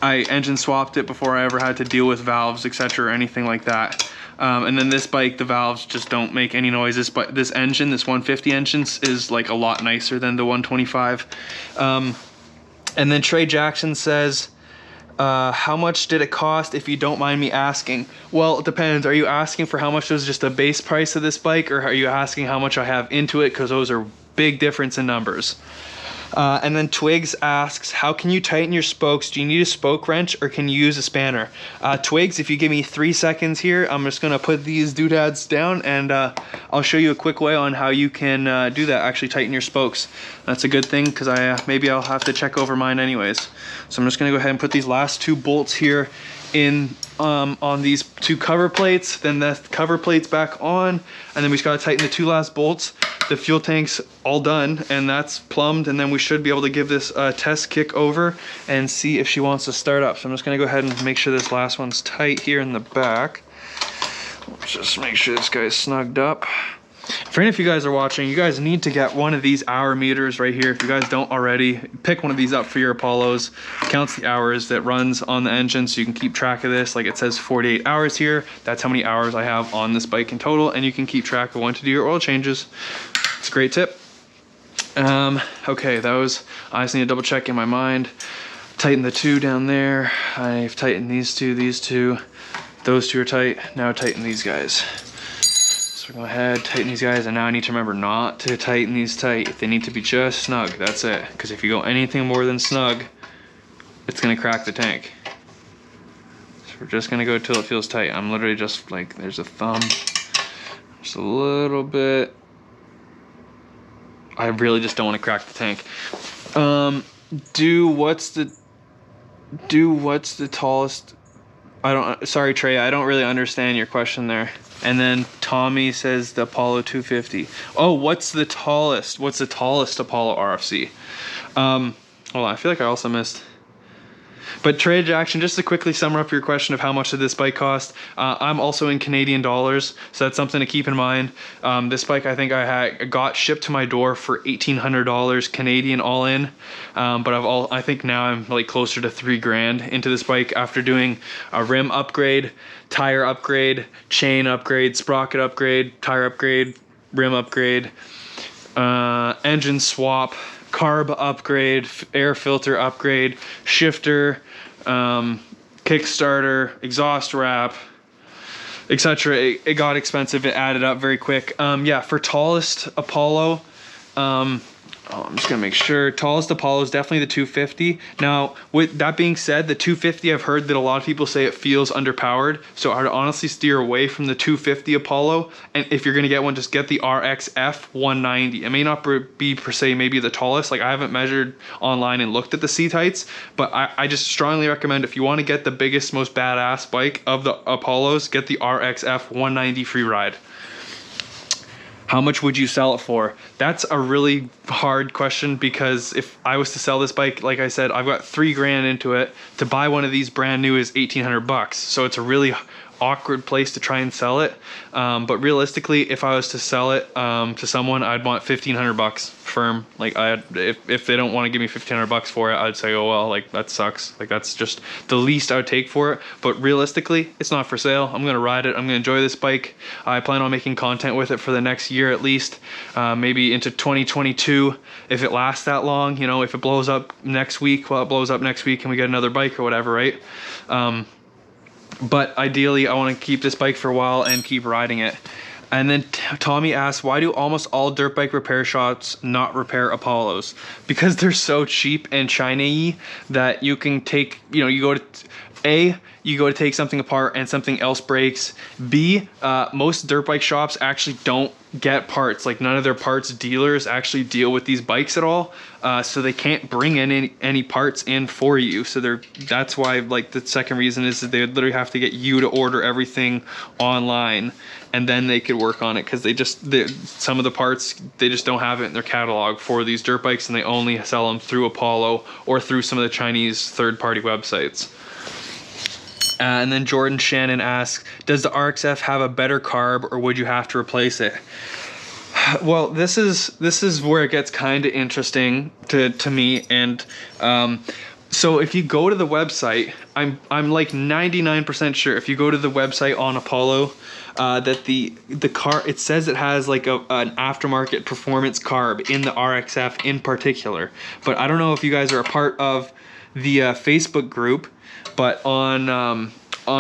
I engine swapped it before I ever had to deal with valves, etc., or anything like that. And then this bike, the valves just don't make any noises, but this engine, this 150 engine, is like a lot nicer than the 125. And then Trey Jackson says, how much did it cost, if you don't mind me asking? Well, it depends. Are you asking for how much was just the base price of this bike, or are you asking how much I have into it? Because those are big difference in numbers. And then Twigs asks, how can you tighten your spokes? Do you need a spoke wrench, or can you use a spanner? Twigs, if you give me 3 seconds here, I'm just gonna put these doodads down, and I'll show you a quick way on how you can do that, actually tighten your spokes. That's a good thing, because maybe I'll have to check over mine anyways. So I'm just gonna go ahead and put these last 2 bolts here in on these 2 cover plates, then the cover plates back on, and then we just gotta tighten the 2 last bolts. The fuel tank's all done, and that's plumbed, and then we should be able to give this a test kick over and see if she wants to start up. So I'm just gonna go ahead and make sure this last one's tight here in the back. Let's just make sure this guy's snugged up. For any of you guys are watching, you guys need to get one of these hour meters right here. If you guys don't already, pick one of these up for your Apollos. Counts the hours that runs on the engine, so you can keep track of this. Like it says 48 hours here. That's how many hours I have on this bike in total, and you can keep track of when to do your oil changes. It's a great tip. Okay, those I just need to double check in my mind. Tighten the 2 down there. I've tightened these 2, those 2 are tight. Now tighten these guys. So go ahead, tighten these guys, and now I need to remember not to tighten these tight. They need to be just snug, that's it. Because if you go anything more than snug, it's gonna crack the tank. So we're just gonna go till it feels tight. I'm literally just like, there's a thumb, just a little bit. I really just don't want to crack the tank. What's the tallest? Sorry Trey, I don't really understand your question there. And then Tommy says the Apollo 250. Oh, what's the tallest Apollo RFC? Hold on, I feel like I also missed. But Trade Action, just to quickly sum up your question of how much did this bike cost, I'm also in Canadian dollars, so that's something to keep in mind. This bike I think I got shipped to my door for $1,800 Canadian all in, but I think now I'm like closer to $3,000 into this bike after doing a rim upgrade, tire upgrade, chain upgrade, sprocket upgrade, tire upgrade, rim upgrade, engine swap, carb upgrade, air filter upgrade, shifter, Kickstarter, exhaust wrap, etc. It got expensive. It added up very quick. Yeah, for tallest Apollo, I'm just gonna make sure. Tallest Apollo is definitely the 250. Now, with that being said, the 250, I've heard that a lot of people say it feels underpowered. So I would honestly steer away from the 250 Apollo. And if you're gonna get one, just get the RXF 190. It may not be per se maybe the tallest. Like I haven't measured online and looked at the seat heights, but I just strongly recommend if you want to get the biggest, most badass bike of the Apollos, get the RXF 190 free ride. How much would you sell it for? That's a really hard question, because if I was to sell this bike, like I said, I've got $3,000 into it. To buy one of these brand new is $1,800, so it's a really awkward place to try and sell it. But realistically, if I was to sell it to someone, I'd want $1,500 firm. Like if they don't want to give me $1,500 for it, I'd say, oh well, like that sucks. Like that's just the least I would take for it. But realistically, it's not for sale. I'm gonna ride it. I'm gonna enjoy this bike. I plan on making content with it for the next year at least, maybe into 2022 if it lasts that long. You know, if it blows up next week, well, it blows up next week and we get another bike or whatever, right? But ideally, I want to keep this bike for a while and keep riding it. And then Tommy asks, why do almost all dirt bike repair shops not repair Apollos? Because they're so cheap and shiny that you can take, you know, you go to A, you go to take something apart and something else breaks. B, most dirt bike shops actually don't get parts. Like none of their parts dealers actually deal with these bikes at all. So they can't bring any parts in for you. So that's why, like, the second reason is that they would literally have to get you to order everything online, and then they could work on it, because some of the parts, they just don't have it in their catalog for these dirt bikes, and they only sell them through Apollo or through some of the Chinese third-party websites. And then Jordan Shannon asks, does the RXF have a better carb, or would you have to replace it? Well, this is where it gets kind of interesting to me. And so if you go to the website, I'm like 99% sure if you go to the website on Apollo, that the car, it says it has like an aftermarket performance carb in the RXF in particular. But I don't know if you guys are a part of the Facebook group, but on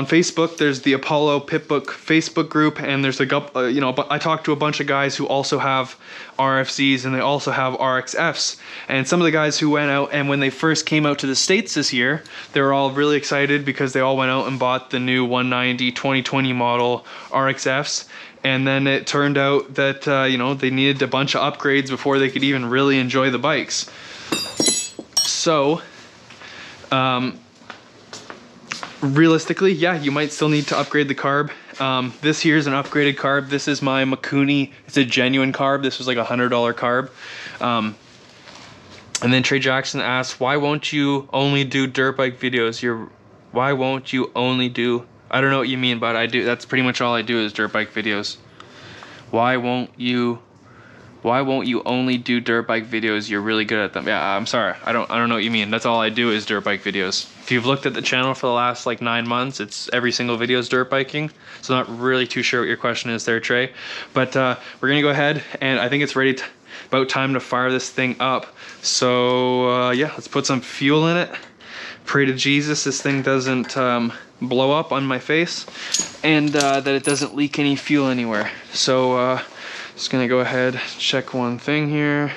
Facebook there's the Apollo Pitbook Facebook group, and there's I talked to a bunch of guys who also have RFCs, and they also have RXFs, and some of the guys who went out, and when they first came out to the States this year, they were all really excited because they all went out and bought the new 190 2020 model RXFs. And then it turned out that they needed a bunch of upgrades before they could even really enjoy the bikes. So realistically, yeah, you might still need to upgrade the carb. This here is an upgraded carb. This is my Mikuni. It's a genuine carb. This was like $100 carb. And then Trey Jackson asks, why won't you only do dirt bike videos? Why won't you only do, I don't know what you mean, but I do. That's pretty much all I do is dirt bike videos. Why won't you only do dirt bike videos? You're really good at them. Yeah, I'm sorry. I don't know what you mean. That's all I do is dirt bike videos. If you've looked at the channel for the last like 9 months, it's every single video is dirt biking. So I'm not really too sure what your question is there, Trey. But we're gonna go ahead, and I think it's about time to fire this thing up. So yeah, let's put some fuel in it. Pray to Jesus this thing doesn't blow up on my face, and that it doesn't leak any fuel anywhere. So just gonna go ahead, check one thing here.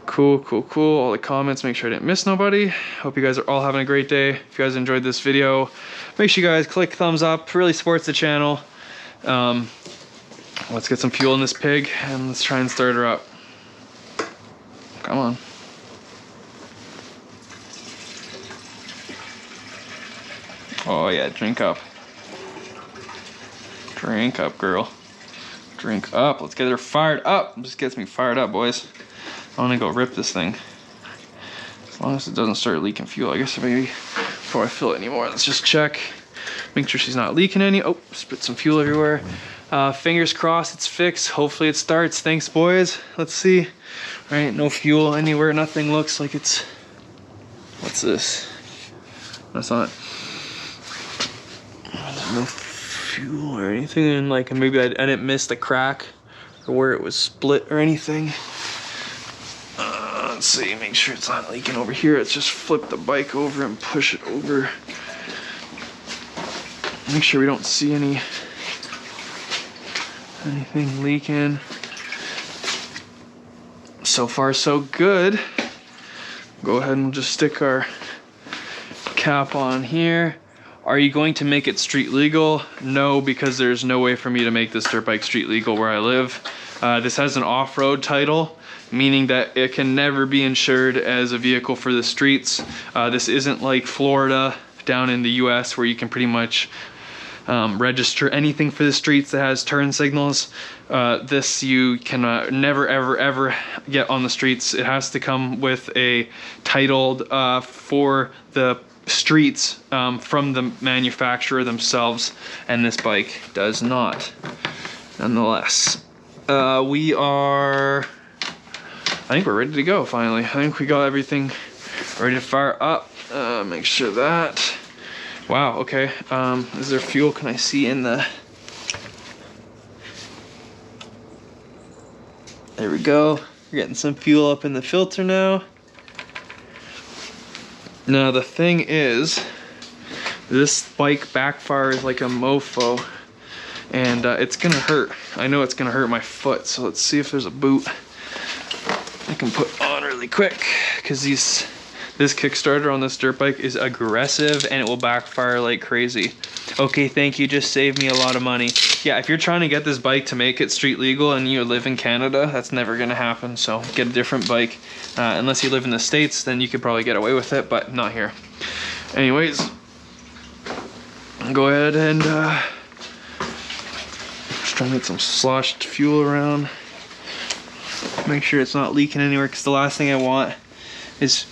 Cool. All the comments, make sure I didn't miss nobody. Hope you guys are all having a great day. If you guys enjoyed this video, make sure you guys click thumbs up. Really supports the channel. Let's get some fuel in this pig, and let's try and start her up. Come on. Oh yeah, drink up. Drink up, girl. Drink up. Let's get her fired up. It just gets me fired up, boys. I want to go rip this thing. As long as it doesn't start leaking fuel, I guess maybe before I fill it anymore, let's just check. Make sure she's not leaking any. Oh, spit some fuel everywhere. Fingers crossed it's fixed. Hopefully it starts. Thanks, boys. Let's see. All right, no fuel anywhere. Nothing looks like it's... What's this? That's not... No fuel or anything, and like maybe I didn't miss the crack or where it was split or anything. Let's see, make sure it's not leaking over here. Let's just flip the bike over and push it over. Make sure we don't see anything leaking. So far so good. Go ahead and just stick our cap on here. Are you going to make it street legal? No, because there's no way for me to make this dirt bike street legal where I live. This has an off-road title, meaning that it can never be insured as a vehicle for the streets. This isn't like Florida down in the US where you can pretty much register anything for the streets that has turn signals. This you can never ever get on the streets. It has to come with a titled for the streets from the manufacturer themselves, and this bike does not. Nonetheless, I think we're ready to go finally. I think we got everything ready to fire up. Make sure that. Wow, okay. Is there fuel? Can I see in the... There we go. We're getting some fuel up in the filter now. Now the thing is, this bike backfires like a mofo, and it's gonna hurt. I know it's gonna hurt my foot, so let's see if there's a boot I can put on really quick, because this This Kickstarter on this dirt bike is aggressive and it will backfire like crazy. Okay, thank you, just saved me a lot of money. Yeah, if you're trying to get this bike to make it street legal and you live in Canada, that's never gonna happen, so get a different bike. Unless you live in the States, then you could probably get away with it, but not here. Anyways, go ahead and just trying to get some sloshed fuel around. Make sure it's not leaking anywhere, because the last thing I want is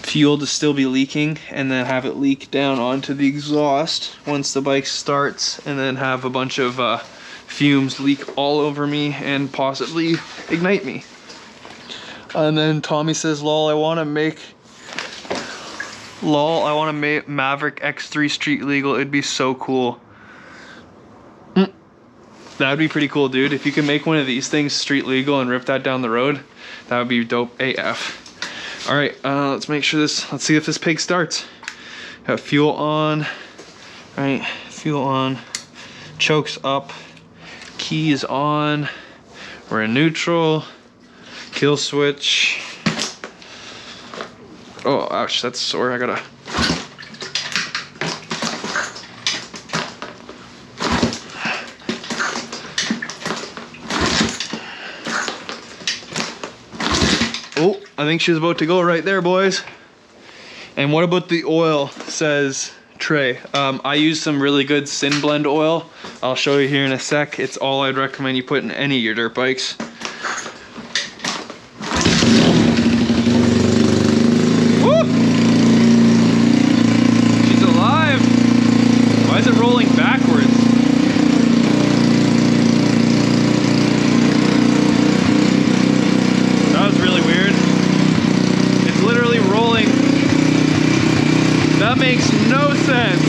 fuel to still be leaking and then have it leak down onto the exhaust once the bike starts, and then have a bunch of fumes leak all over me and possibly ignite me. And then Tommy says, lol, I want to make Maverick X3 street legal. It'd be so cool. That'd be pretty cool, dude. If you can make one of these things street legal and rip that down the road, that would be dope AF. All right, let's make sure this, let's see if this pig starts. Got fuel on, right, fuel on, chokes up, keys on, we're in neutral, kill switch. Oh, ouch, that's sore, I gotta. Oh, I think she's about to go right there, boys. And what about the oil, says Trey. I use some really good Sin Blend oil. I'll show you here in a sec. It's all I'd recommend you put in any of your dirt bikes. Woo! She's alive. Why is it rolling backwards? That was really weird. It's literally rolling. That makes no sense.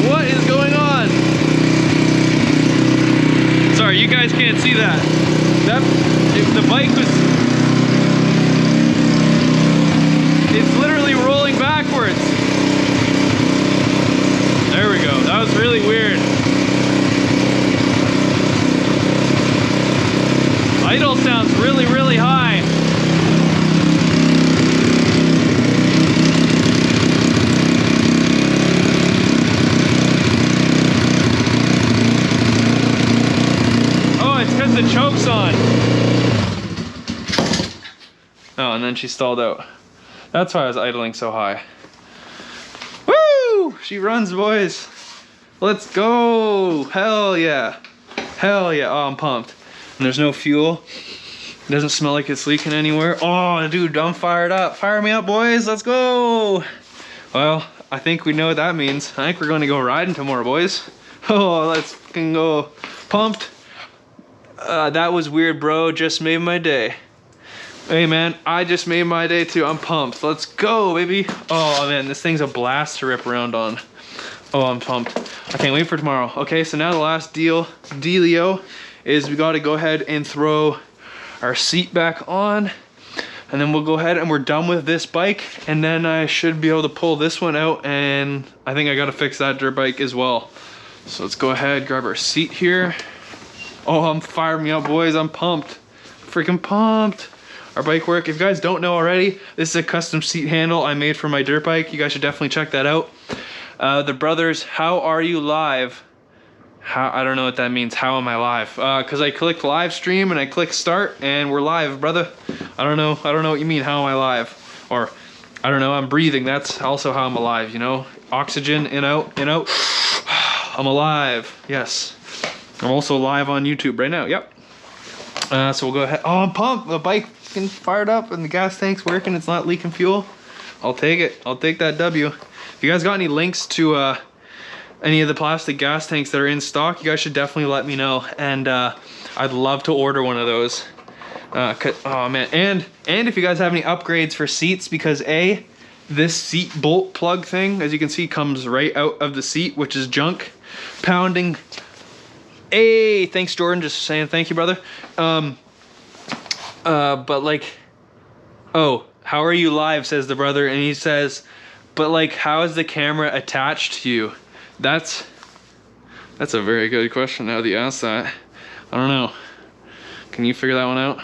What is going on? Sorry, you guys can't see that. If the bike was, it's literally rolling backwards. There we go. That was really weird. Idle sounds really, really high. Oh, it's because the choke's on. Oh, and then she stalled out. That's why I was idling so high. Woo! She runs, boys. Let's go. Hell yeah. Hell yeah. Oh, I'm pumped. And there's no fuel. It doesn't smell like it's leaking anywhere. Oh, dude, I'm fired up. Fire me up, boys. Let's go. Well, I think we know what that means. I think we're going to go riding tomorrow, boys. Oh, let's fucking go. Pumped. That was weird, bro. Just made my day. Hey, man, I just made my day, too. I'm pumped. Let's go, baby. Oh, man, this thing's a blast to rip around on. Oh, I'm pumped. I can't wait for tomorrow. Okay, so now the last dealio is we got to go ahead and throw our seat back on, and then we'll go ahead and we're done with this bike, and then I should be able to pull this one out, and I think I got to fix that dirt bike as well. So let's go ahead, grab our seat here. Oh, I'm firing me up, boys. I'm pumped. Freaking pumped. Our bike work. If you guys don't know already, this is a custom seat handle I made for my dirt bike. You guys should definitely check that out. The brothers, how are you live? How, I don't know what that means. How am I live? Because I clicked live stream and I clicked start and we're live, brother. I don't know what you mean. How am I live? Or I don't know. I'm breathing. That's also how I'm alive. You know, oxygen in out, in out. I'm alive. Yes. I'm also live on YouTube right now. Yep. So we'll go ahead. Oh, I'm pumped. The bike fucking fired up and the gas tank's working. It's not leaking fuel. I'll take it. I'll take that W. If you guys got any links to any of the plastic gas tanks that are in stock, you guys should definitely let me know, and I'd love to order one of those. Oh man, and if you guys have any upgrades for seats, because this seat bolt plug thing, as you can see, comes right out of the seat, which is junk pounding. Thanks Jordan, just saying thank you, brother. But like, oh, how are you live, says the brother, and he says, but like, how is the camera attached to you? That's a very good question now that you asked that. I don't know. Can you figure that one out?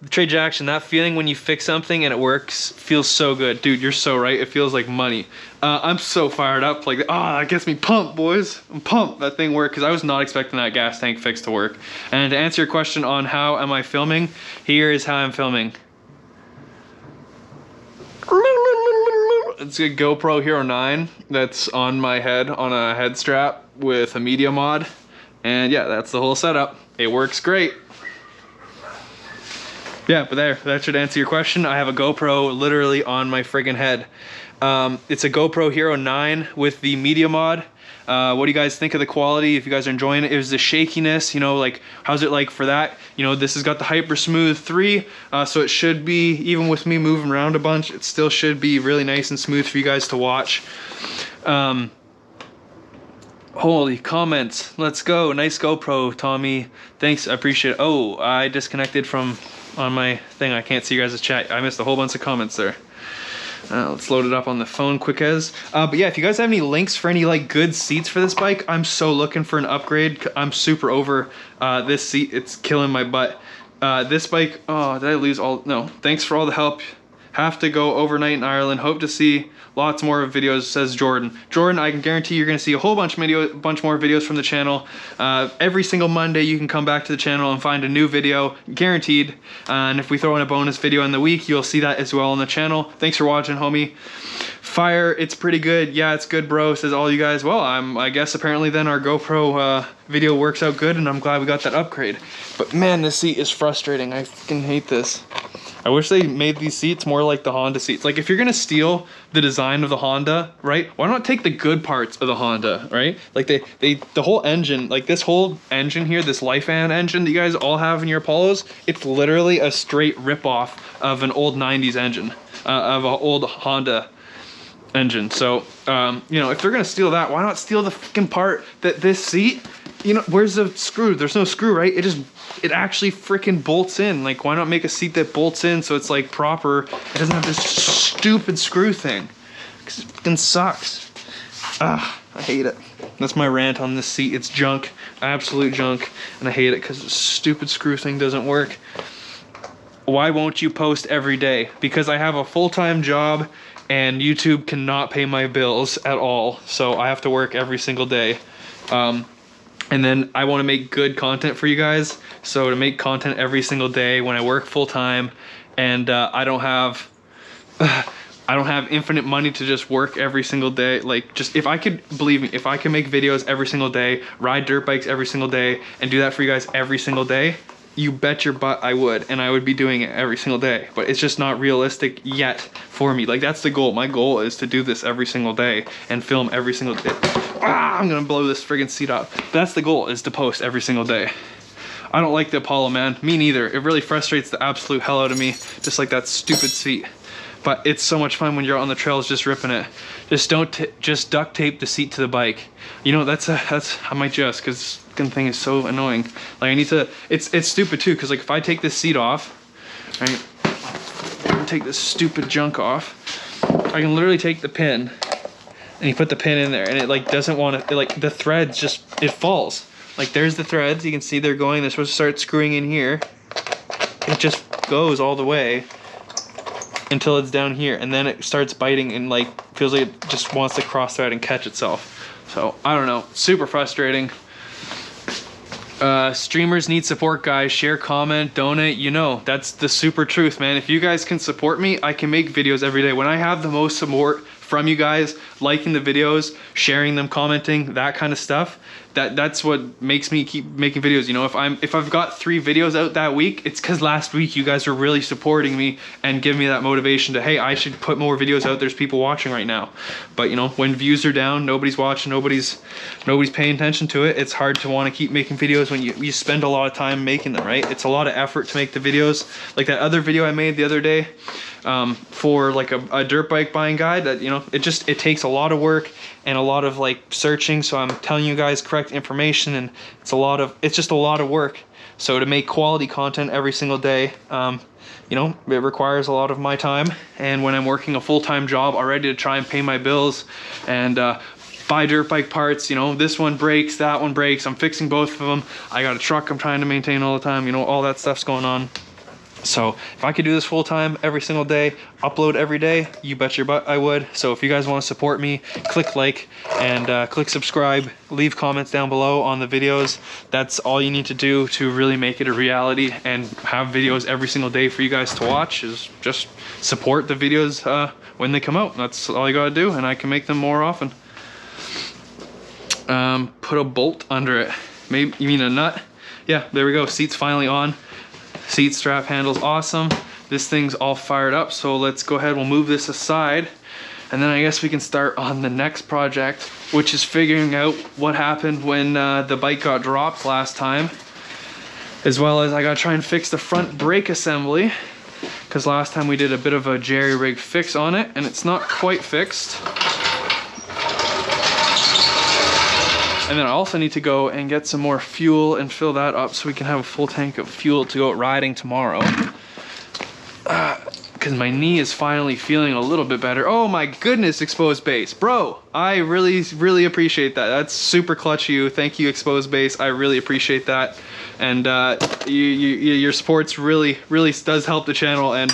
Trade Jackson, that feeling when you fix something and it works feels so good. Dude, you're so right. It feels like money. I'm so fired up. Like, that gets me pumped, boys. I'm pumped that thing worked because I was not expecting that gas tank fix to work. And to answer your question on how am I filming, here is how I'm filming. It's a GoPro Hero 9 that's on my head on a head strap with a media mod. And yeah, that's the whole setup. It works great. Yeah, but that should answer your question. I have a GoPro literally on my friggin' head. It's a GoPro Hero 9 with the media mod. What do you guys think of the quality? If you guys are enjoying it, is the shakiness, you know, like how's it like for that? You know, this has got the Hyper Smooth 3, so it should be, even with me moving around a bunch, it still should be really nice and smooth for you guys to watch. Holy comments, let's go. Nice GoPro, Tommy. Thanks, I appreciate it. Oh, I disconnected from on my thing. I can't see you guys' chat. I missed a whole bunch of comments there. Let's load it up on the phone quick as. But yeah, if you guys have any links for any like good seats for this bike, I'm so looking for an upgrade. I'm super over this seat. It's killing my butt. This bike, oh, did I lose all? No, thanks for all the help. Have to go overnight in Ireland. Hope to see lots more videos, says Jordan. Jordan, I can guarantee you're gonna see a whole bunch more videos from the channel. Every single Monday you can come back to the channel and find a new video, guaranteed. And if we throw in a bonus video in the week, you'll see that as well on the channel. Thanks for watching, homie. Fire, it's pretty good. Yeah, it's good, bro, says all you guys. Well, I guess apparently then our GoPro video works out good, and I'm glad we got that upgrade. But man, this seat is frustrating. I fucking hate this. I wish they made these seats more like the Honda seats. Like if you're gonna steal the design of the Honda, right? Why not take the good parts of the Honda, right? Like the whole engine, like this whole engine here, this Lifan engine that you guys all have in your Apolos, it's literally a straight ripoff of an old 90s engine, of an old Honda engine. So, you know, if they're gonna steal that, why not steal the fucking part that this seat, you know, where's the screw? There's no screw, right? It actually freaking bolts in. Like, why not make a seat that bolts in so it's like proper? It doesn't have this stupid screw thing. Because it fucking sucks. I hate it. That's my rant on this seat. It's junk, absolute junk, and I hate it because the stupid screw thing doesn't work. Why won't you post every day? Because I have a full-time job and YouTube cannot pay my bills at all. So I have to work every single day. And then I want to make good content for you guys. So to make content every single day when I work full time, and I don't have infinite money to just work every single day. Like, just if I could, believe me, if I could make videos every single day, ride dirt bikes every single day, and do that for you guys every single day, you bet your butt I would, and I would be doing it every single day. But it's just not realistic yet for me. Like, that's the goal. My goal is to do this every single day and film every single day. I'm gonna blow this friggin' seat up. That's the goal, is to post every single day. I don't like the Apollo, man. Me neither. It really frustrates the absolute hell out of me, just like that stupid seat. But it's so much fun when you're on the trails just ripping it. Just duct tape the seat to the bike. You know, I might just, because this fucking thing is so annoying. Like, I need to, it's stupid too, because like if I take this seat off, right, take this stupid junk off, I can literally take the pin, and you put the pin in there, and it like doesn't want to, like the threads just, it falls. Like there's the threads, you can see they're going, they're supposed to start screwing in here. It just goes all the way until it's down here, and then it starts biting and like feels like it just wants to cross thread and catch itself. So I don't know, super frustrating. Streamers need support, guys. Share, comment, donate. You know, that's the super truth, man. If you guys can support me, I can make videos every day. When I have the most support from you guys, liking the videos, sharing them, commenting, that kind of stuff, that's what makes me keep making videos. You know, if I've got 3 videos out that week, it's because last week you guys were really supporting me and giving me that motivation to, hey, I should put more videos out. There's people watching right now. But you know, when views are down, nobody's watching, nobody's paying attention to it, it's hard to want to keep making videos when you spend a lot of time making them, right? It's a lot of effort to make the videos. Like that other video I made the other day, for like a dirt bike buying guide, that, you know, it takes a lot of work and a lot of like searching. So I'm telling you guys correct information, and it's just a lot of work. So to make quality content every single day, you know, it requires a lot of my time. And when I'm working a full-time job already to try and pay my bills and buy dirt bike parts, you know, this one breaks, that one breaks, I'm fixing both of them. I got a truck I'm trying to maintain all the time, you know, all that stuff's going on. So if I could do this full time every single day, upload every day, you bet your butt I would. So if you guys want to support me, click like and click subscribe, leave comments down below on the videos. That's all you need to do to really make it a reality and have videos every single day for you guys to watch. Is just support the videos when they come out. That's all you gotta do, and I can make them more often. Put a bolt under it. Maybe you mean a nut? Yeah, there we go. Seat's finally on. Seat strap handle's awesome. This thing's all fired up, so let's go ahead, we'll move this aside, and then I guess we can start on the next project, which is figuring out what happened when the bike got dropped last time, as well as I gotta try and fix the front brake assembly, because last time we did a bit of a jerry-rig fix on it, and it's not quite fixed. And then I also need to go and get some more fuel and fill that up so we can have a full tank of fuel to go out riding tomorrow. Because my knee is finally feeling a little bit better. Oh my goodness, Exposed Base. Bro, I really appreciate that. That's super clutch of you. Thank you, Exposed Base. I really appreciate that. And your support's really does help the channel, and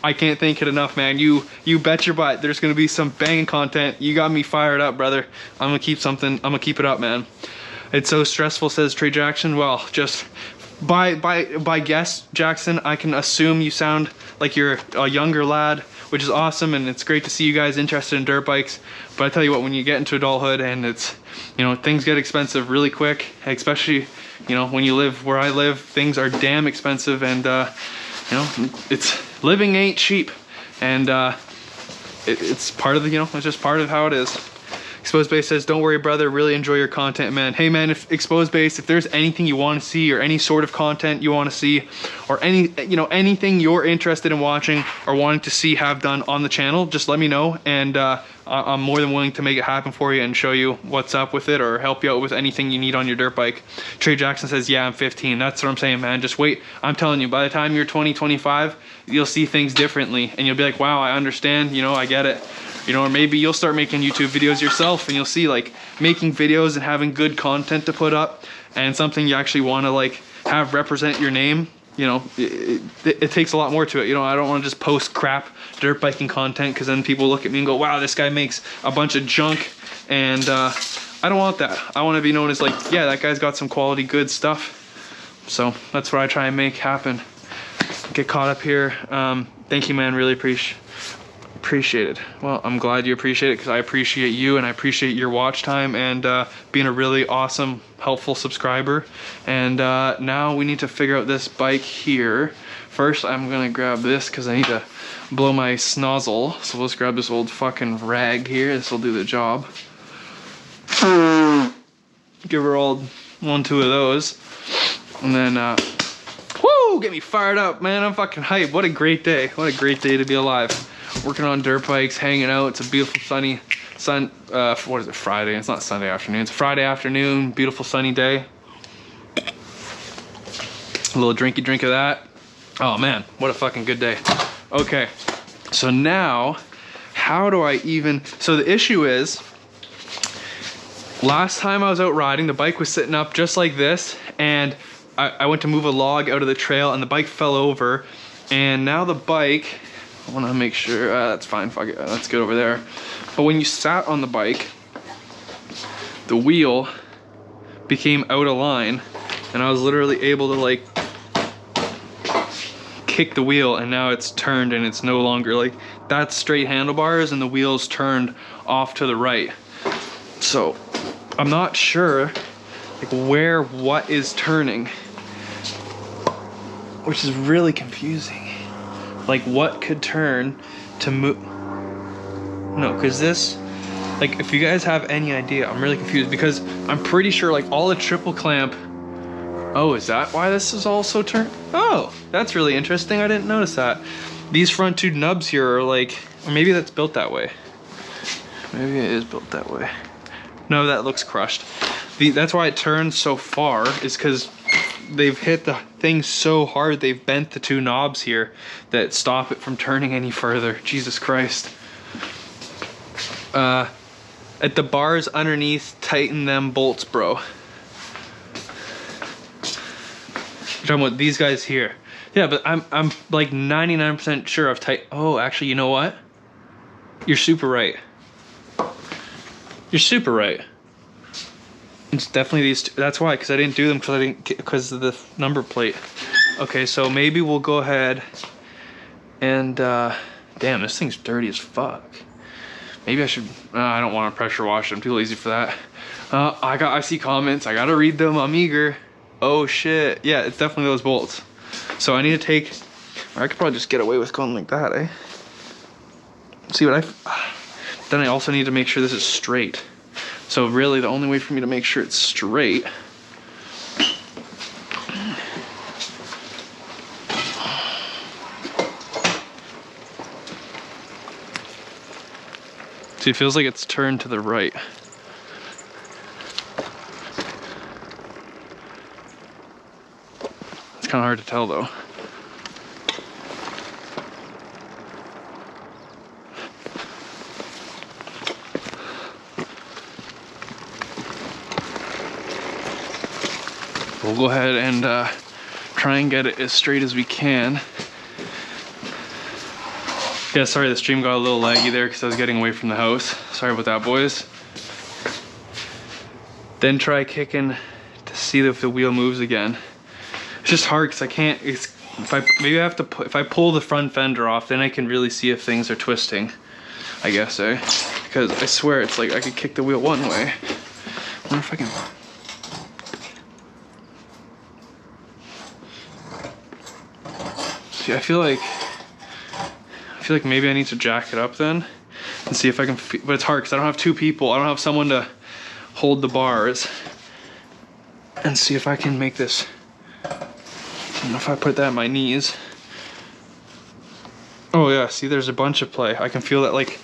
I can't thank it enough, man. You bet your butt there's gonna be some banging content. You got me fired up, brother. I'm gonna keep it up, man. It's so stressful, says Trey Jackson. Well, just by guess, Jackson, I can assume you sound like you're a younger lad, which is awesome, and it's great to see you guys interested in dirt bikes. But I tell you what, when you get into adulthood and it's, you know, things get expensive really quick, especially, you know, when you live where I live, things are damn expensive, and you know, it's living ain't cheap, and it's part of the, you know, it's just part of how it is. Exposed Base says, don't worry, brother, really enjoy your content, man. Hey man, if Exposed Base, if there's anything you want to see, or any sort of content you want to see, or any, you know, anything you're interested in watching or wanting to see have done on the channel, just let me know, and I'm more than willing to make it happen for you and show you what's up with it, or help you out with anything you need on your dirt bike. Trey Jackson says, yeah, I'm 15. That's what I'm saying, man. Just wait. I'm telling you, by the time you're 20, 25, you'll see things differently, and you'll be like, wow, I understand, you know, I get it. You know, or maybe you'll start making YouTube videos yourself, and you'll see, like, making videos and having good content to put up, and something you actually want to, like, have represent your name. You know, it takes a lot more to it. You know, I don't want to just post crap dirt biking content, because then people look at me and go, wow, this guy makes a bunch of junk, and I don't want that. I want to be known as, like, yeah, that guy's got some quality good stuff. So that's what I try and make happen. Get caught up here. Thank you, man. Really appreciate it. Well, I'm glad you appreciate it, because I appreciate you, and I appreciate your watch time, and being a really awesome, helpful subscriber. And now we need to figure out this bike here. First, I'm gonna grab this because I need to blow my snozzle. So let's grab this old fucking rag here. This will do the job. Give her old 1, 2 of those, and then woo, get me fired up, man. I'm fucking hyped. What a great day. What a great day to be alive. Working on dirt bikes, hanging out. It's a beautiful sunny what is it, Friday? It's not Sunday afternoon. It's Friday afternoon, beautiful sunny day. A little drinky drink of that. Oh man, what a fucking good day. Okay, so now, how do I even, so the issue is, last time I was out riding, the bike was sitting up just like this, and I went to move a log out of the trail, and the bike fell over, and now the bike, I want to make sure, that's fine, fuck it, let's get over there. But when you sat on the bike, the wheel became out of line, and I was literally able to, like, kick the wheel, and now it's turned, and it's no longer, like, that's straight handlebars, and the wheel's turned off to the right. So I'm not sure, like, where what is turning, which is really confusing. Like, what could turn to move? No, because this, like, if you guys have any idea, I'm really confused, because I'm pretty sure, like, all the triple clamp. Oh, is that why this is also turned? Oh, that's really interesting. I didn't notice that. These front 2 nubs here are like, or maybe that's built that way. Maybe it is built that way. No, that looks crushed. That's why it turns so far, is because they've hit the thing so hard, they've bent the 2 knobs here that stop it from turning any further. Jesus Christ. At the bars underneath, tighten them bolts, bro. You're talking about these guys here. Yeah, but I'm like 99% sure I've tight. Oh, actually, you know what? You're super right. You're super right. It's definitely these two. That's why, because I didn't do them because of the number plate. Okay, so maybe we'll go ahead and damn, this thing's dirty as fuck. Maybe I should. I don't want to pressure wash it. I'm too lazy for that. I see comments. I gotta read them. I'm eager. Oh shit. Yeah, it's definitely those bolts. So I need to take. Or I could probably just get away with going like that, eh? See what then I also need to make sure this is straight. So really the only way for me to make sure it's straight see, it feels like it's turned to the right. It's kind of hard to tell though. We'll go ahead and try and get it as straight as we can. Yeah, sorry the stream got a little laggy there because I was getting away from the house. Sorry about that, boys. Then try kicking to see if the wheel moves again. It's just hard because I can't. Maybe I have to if I pull the front fender off, then I can really see if things are twisting, I guess, eh? Because I swear it's like I could kick the wheel one way. I wonder if I can. See, I feel like maybe I need to jack it up then and see if I can, but it's hard because I don't have two people. I don't have someone to hold the bars and see if I can make this. I don't know if I put that on my knees. Oh yeah, see there's a bunch of play. I can feel that like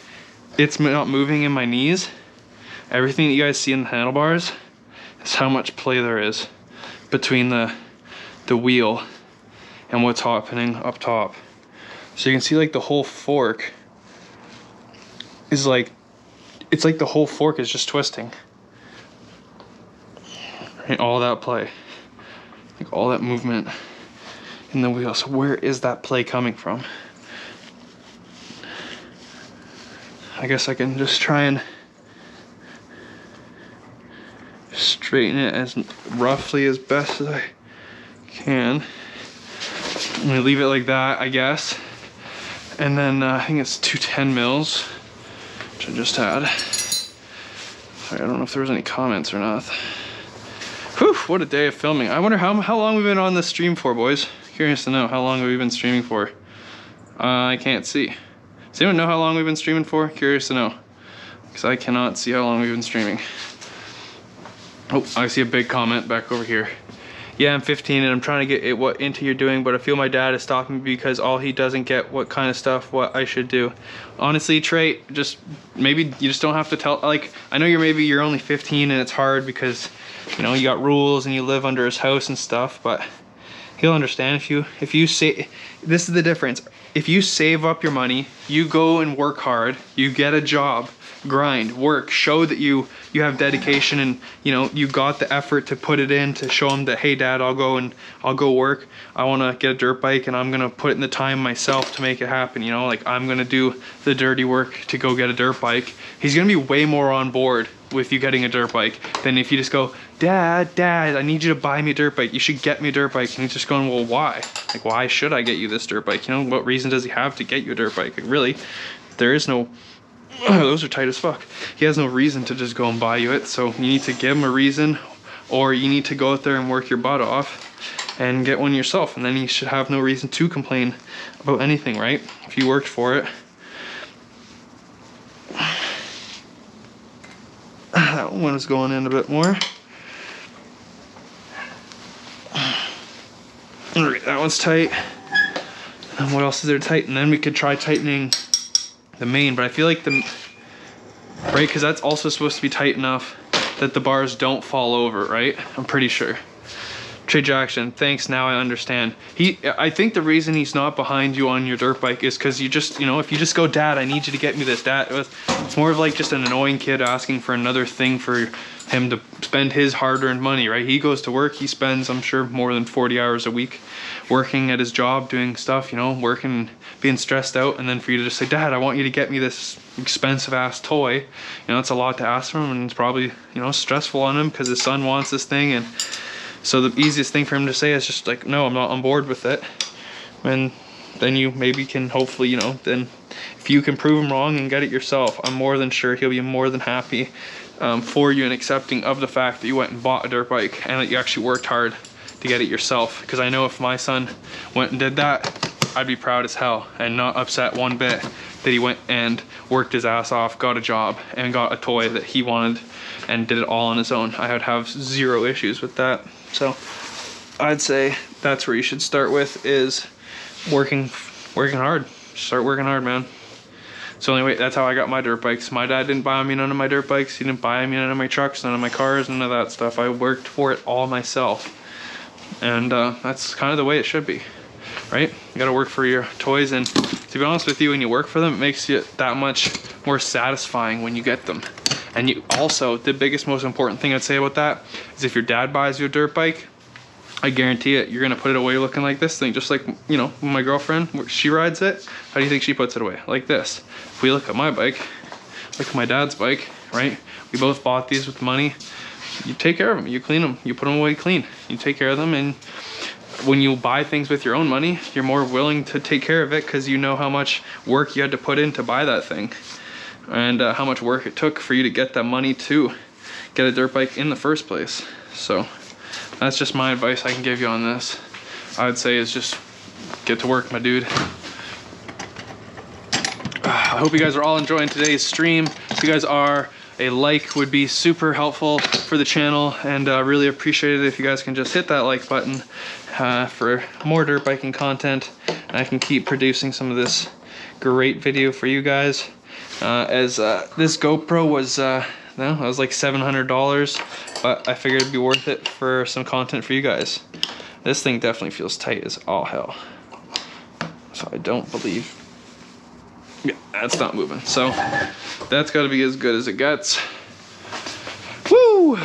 it's not moving in my knees. Everything that you guys see in the handlebars is how much play there is between the wheel and what's happening up top. So you can see like the whole fork is like, it's like the whole fork is just twisting. Right, all that play, like all that movement in the wheel. So where is that play coming from? I guess I can just try and straighten it as roughly as best as I can. I'm gonna leave it like that, I guess. And then I think it's 210 mils, which I just had. Sorry, I don't know if there was any comments or not. Whew, what a day of filming. I wonder how long we've been on this stream for, boys. Curious to know how long we've been streaming for. I can't see. Does anyone know how long we've been streaming for? Curious to know. Because I cannot see how long we've been streaming. Oh, I see a big comment back over here. Yeah, I'm 15 and I'm trying to get what into you're doing, but I feel my dad is stopping me because all he doesn't get what kind of stuff, what I should do. Honestly, Trey, just maybe you just don't have to tell, like, I know you're only 15 and it's hard because, you know, you got rules and you live under his house and stuff, but he'll understand if you say, this is the difference. If you save up your money, you go and work hard, you get a job, grind, work, show that you have dedication and you know you got the effort to put it in to show him that, hey dad, I'll go work, I want to get a dirt bike and I'm gonna put in the time myself to make it happen, you know, like I'm gonna do the dirty work to go get a dirt bike. He's gonna be way more on board with you getting a dirt bike than if you just go, dad, I need you to buy me a dirt bike, you should get me a dirt bike, and he's just going, well, why? Like, why should I get you this dirt bike? You know, what reason does he have to get you a dirt bike? Like, really, there is no. Those are tight as fuck. He has no reason to just go and buy you it, so you need to give him a reason, or you need to go out there and work your butt off and get one yourself, and then you should have no reason to complain about anything, right? If you worked for it. That one is going in a bit more. Alright, that one's tight. And what else is there tight? And then we could try tightening the main, but I feel like right, because that's also supposed to be tight enough that the bars don't fall over, right? I'm pretty sure. Trey Jackson, thanks, now I understand. I think the reason he's not behind you on your dirt bike is because you just, you know, if you just go, dad, I need you to get me this, dad, it's more of like just an annoying kid asking for another thing for him to spend his hard-earned money, right? He goes to work, he spends, I'm sure, more than 40 hours a week working at his job, doing stuff, you know, working, being stressed out, and then for you to just say, Dad, I want you to get me this expensive ass toy, you know, it's a lot to ask from him, and it's probably, you know, stressful on him because his son wants this thing. And so the easiest thing for him to say is just like, no, I'm not on board with it. And then you maybe can hopefully, you know, then if you can prove him wrong and get it yourself, I'm more than sure he'll be more than happy for you and accepting of the fact that you went and bought a dirt bike and that you actually worked hard to get it yourself. Because I know if my son went and did that, I'd be proud as hell and not upset one bit that he went and worked his ass off, got a job, and got a toy that he wanted and did it all on his own. I would have zero issues with that. So I'd say that's where you should start with, is working hard. Start working hard, man. So anyway, that's how I got my dirt bikes. My dad didn't buy me none of my dirt bikes. He didn't buy me none of my trucks, none of my cars, none of that stuff. I worked for it all myself. And that's kind of the way it should be, right? You gotta work for your toys, and to be honest with you, when you work for them, it makes you that much more satisfying when you get them. And you also, the biggest, most important thing I'd say about that is if your dad buys you a dirt bike, I guarantee it, you're gonna put it away looking like this thing, just like, you know, my girlfriend, she rides it. How do you think she puts it away? Like this. If we look at my bike, look at my dad's bike, right? We both bought these with money. You take care of them, you clean them, you put them away clean. You take care of them, and when you buy things with your own money, you're more willing to take care of it because you know how much work you had to put in to buy that thing, and how much work it took for you to get that money to get a dirt bike in the first place. So that's just my advice I can give you on this. I would say is just get to work, my dude. I hope you guys are all enjoying today's stream. If you guys are, a like would be super helpful for the channel, and really appreciate it if you guys can just hit that like button for more dirt biking content, and I can keep producing some of this great video for you guys. As this GoPro was no, it was like $700, but I figured it'd be worth it for some content for you guys. This thing definitely feels tight as all hell, so I don't believe, yeah, that's not moving. So that's got to be as good as it gets. Woo!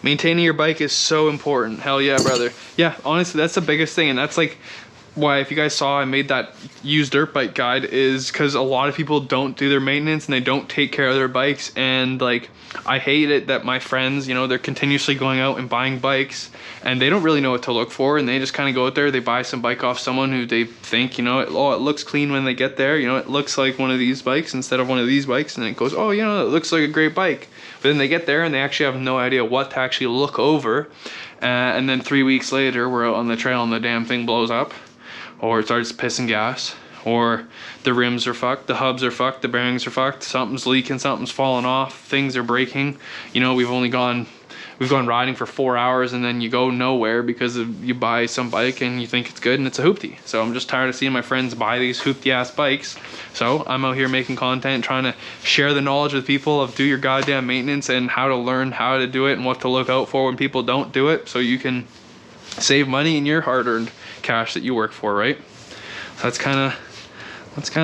Maintaining your bike is so important. Hell yeah, brother. Yeah, honestly, that's the biggest thing, and that's like why, if you guys saw I made that used dirt bike guide, is because a lot of people don't do their maintenance and they don't take care of their bikes. And like, I hate it that my friends, you know, they're continuously going out and buying bikes and they don't really know what to look for, and they just kind of go out there, they buy some bike off someone who they think, you know, it looks clean when they get there, you know, it looks like one of these bikes instead of one of these bikes, and it goes, oh, you know, it looks like a great bike. But then they get there and they actually have no idea what to actually look over, and then 3 weeks later we're out on the trail and the damn thing blows up, or it starts pissing gas, or the rims are fucked, the hubs are fucked, the bearings are fucked, something's leaking, something's falling off, things are breaking. You know, we've gone riding for 4 hours, and then you go nowhere because you buy some bike and you think it's good and it's a hoopty. So I'm just tired of seeing my friends buy these hoopty ass bikes. So I'm out here making content, trying to share the knowledge with people of do your goddamn maintenance and how to learn how to do it and what to look out for when people don't do it, so you can save money in your hard-earned cash that you work for, right? So that's kind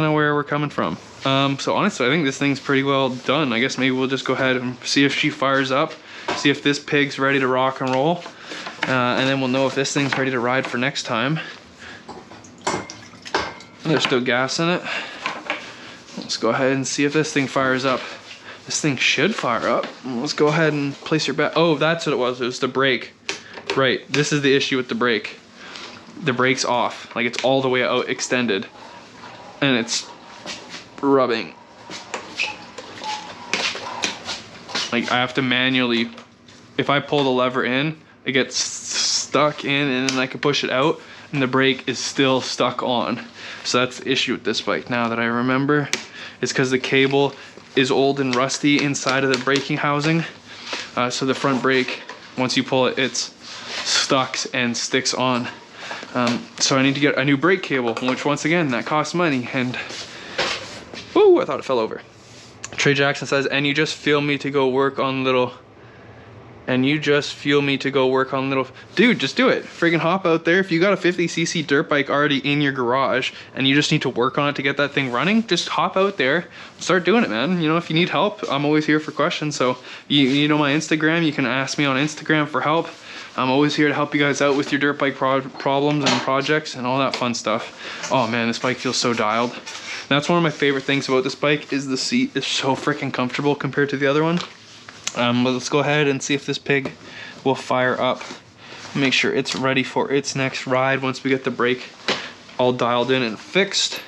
of where we're coming from. So honestly, I think this thing's pretty well done. I guess maybe we'll just go ahead and see if she fires up, see if this pig's ready to rock and roll, and then we'll know if this thing's ready to ride for next time. There's still gas in it. Let's go ahead and see if this thing fires up. This thing should fire up. Let's go ahead and place your bet. Oh, that's what it was. It was the brake. Right, this is the issue with the brake. The brake's off, like it's all the way out extended, and it's rubbing. Like I have to manually, if I pull the lever in, it gets stuck in, and then I can push it out, and the brake is still stuck on. So that's the issue with this bike, now that I remember. It's because the cable is old and rusty inside of the braking housing. So the front brake, once you pull it, it's stuck and sticks on. So I need to get a new brake cable, which once again, that costs money. And whoo, I thought it fell over. Trey Jackson says, and you just feel me to go work on little and you just fuel me to go work on little... Dude, just do it. Friggin' hop out there. If you got a 50cc dirt bike already in your garage and you just need to work on it to get that thing running, just hop out there, start doing it, man. You know, if you need help, I'm always here for questions. So you know my Instagram, you can ask me on Instagram for help. I'm always here to help you guys out with your dirt bike problems and projects and all that fun stuff. Oh man, this bike feels so dialed. That's one of my favorite things about this bike is the seat is so freaking comfortable compared to the other one. But let's go ahead and see if this pig will fire up. Make sure it's ready for its next ride once we get the brake all dialed in and fixed.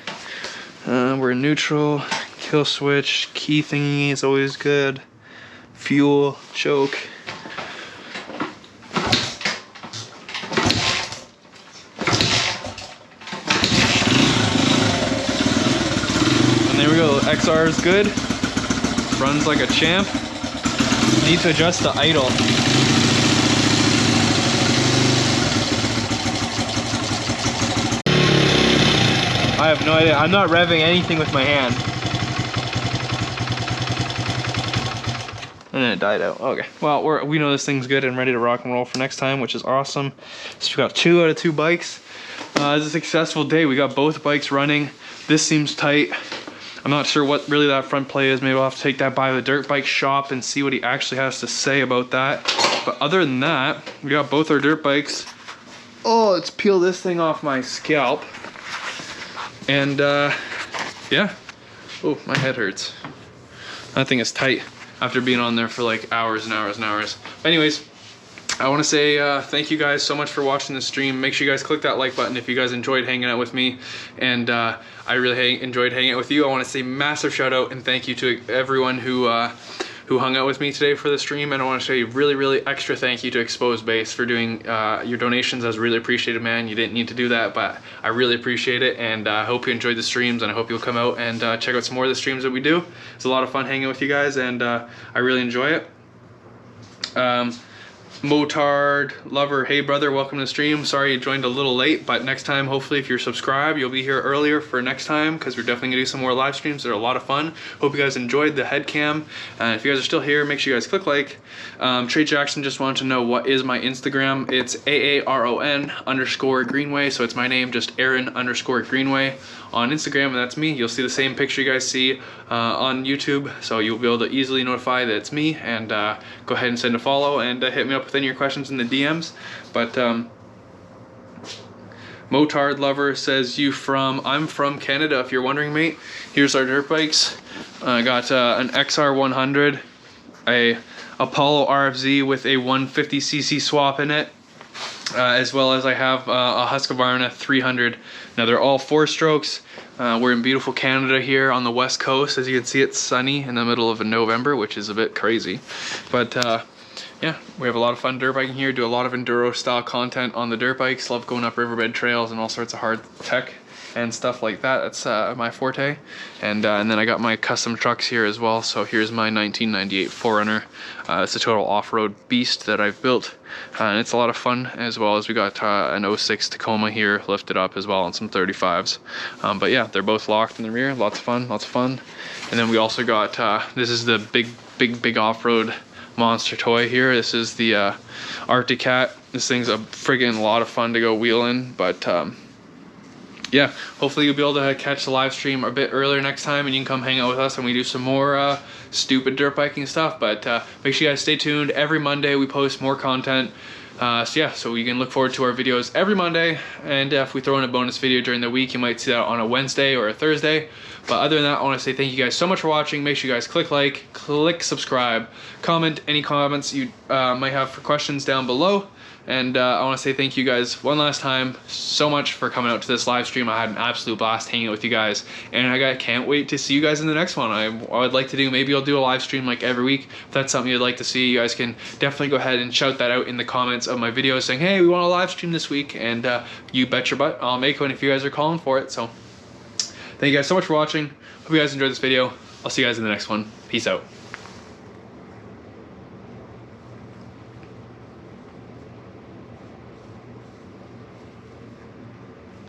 We're in neutral, kill switch, key thingy is always good. Fuel, choke. And there we go, XR is good. Runs like a champ. Need to adjust the idle. I have no idea. I'm not revving anything with my hand. And then it died out. Okay. Well, we know this thing's good and ready to rock and roll for next time, which is awesome. So we got 2 out of 2 bikes. It's a successful day. We got both bikes running. This seems tight. I'm not sure what really that front play is. Maybe I'll have to take that by the dirt bike shop and see what he actually has to say about that. But other than that, we got both our dirt bikes. Oh, let's peel this thing off my scalp. And yeah. Oh, my head hurts. That thing is tight after being on there for like hours and hours and hours. But anyways, I want to say thank you guys so much for watching the stream. Make sure you guys click that like button if you guys enjoyed hanging out with me. And I really enjoyed hanging out with you. I want to say massive shout out and thank you to everyone who hung out with me today for the stream. And I want to say really extra thank you to Exposed Base for doing your donations. I was really appreciated, man. You didn't need to do that, but I really appreciate it. And I hope you enjoyed the streams, and I hope you'll come out and check out some more of the streams that we do. It's a lot of fun hanging with you guys, and I really enjoy it. Motard Lover, hey brother, welcome to the stream. Sorry you joined a little late, but next time, hopefully if you're subscribed, you'll be here earlier for next time, because we're definitely gonna do some more live streams. They're a lot of fun. Hope you guys enjoyed the head cam. If you guys are still here, make sure you guys click like. Trey Jackson just wanted to know what is my Instagram. It's AARON_Greenway, so it's my name, just Aaron_Greenway on Instagram, and that's me. You'll see the same picture you guys see on YouTube, so you'll be able to easily notify that it's me, and go ahead and send a follow and hit me up with any of your questions in the DMs. But Motard Lover says I'm from Canada, if you're wondering, mate. Here's our dirt bikes. I got an XR100, a Apollo RFZ with a 150cc swap in it, as well as I have a Husqvarna 300. Now they're all 4-strokes. We're in beautiful Canada here on the west coast. As you can see, it's sunny in the middle of November, which is a bit crazy. But yeah, we have a lot of fun dirt biking here. Do a lot of enduro style content on the dirt bikes. Love going up riverbed trails and all sorts of hard tech and stuff like that. That's my forte. And then I got my custom trucks here as well. So here's my 1998 4Runner. It's a total off-road beast that I've built, and it's a lot of fun, as well as we got an 06 Tacoma here lifted up as well, and some 35s. But yeah, they're both locked in the rear. Lots of fun, lots of fun. And then we also got this is the big off-road monster toy here. This is the Arctic Cat. This thing's a friggin' lot of fun to go wheeling, but yeah, hopefully you'll be able to catch the live stream a bit earlier next time, and you can come hang out with us and we do some more stupid dirt biking stuff. But make sure you guys stay tuned. Every Monday we post more content. So yeah, so you can look forward to our videos every Monday, and if we throw in a bonus video during the week, you might see that on a Wednesday or a Thursday. But other than that, I want to say thank you guys so much for watching. Make sure you guys click like, click subscribe, comment any comments you might have for questions down below. And I want to say thank you guys one last time so much for coming out to this live stream. I had an absolute blast hanging out with you guys, and I can't wait to see you guys in the next one. I would like to do, maybe I'll do a live stream like every week. If that's something you'd like to see, you guys can definitely go ahead and shout that out in the comments of my videos saying, hey, we want a live stream this week, and you bet your butt I'll make one if you guys are calling for it. So thank you guys so much for watching. Hope you guys enjoyed this video. I'll see you guys in the next one. Peace out.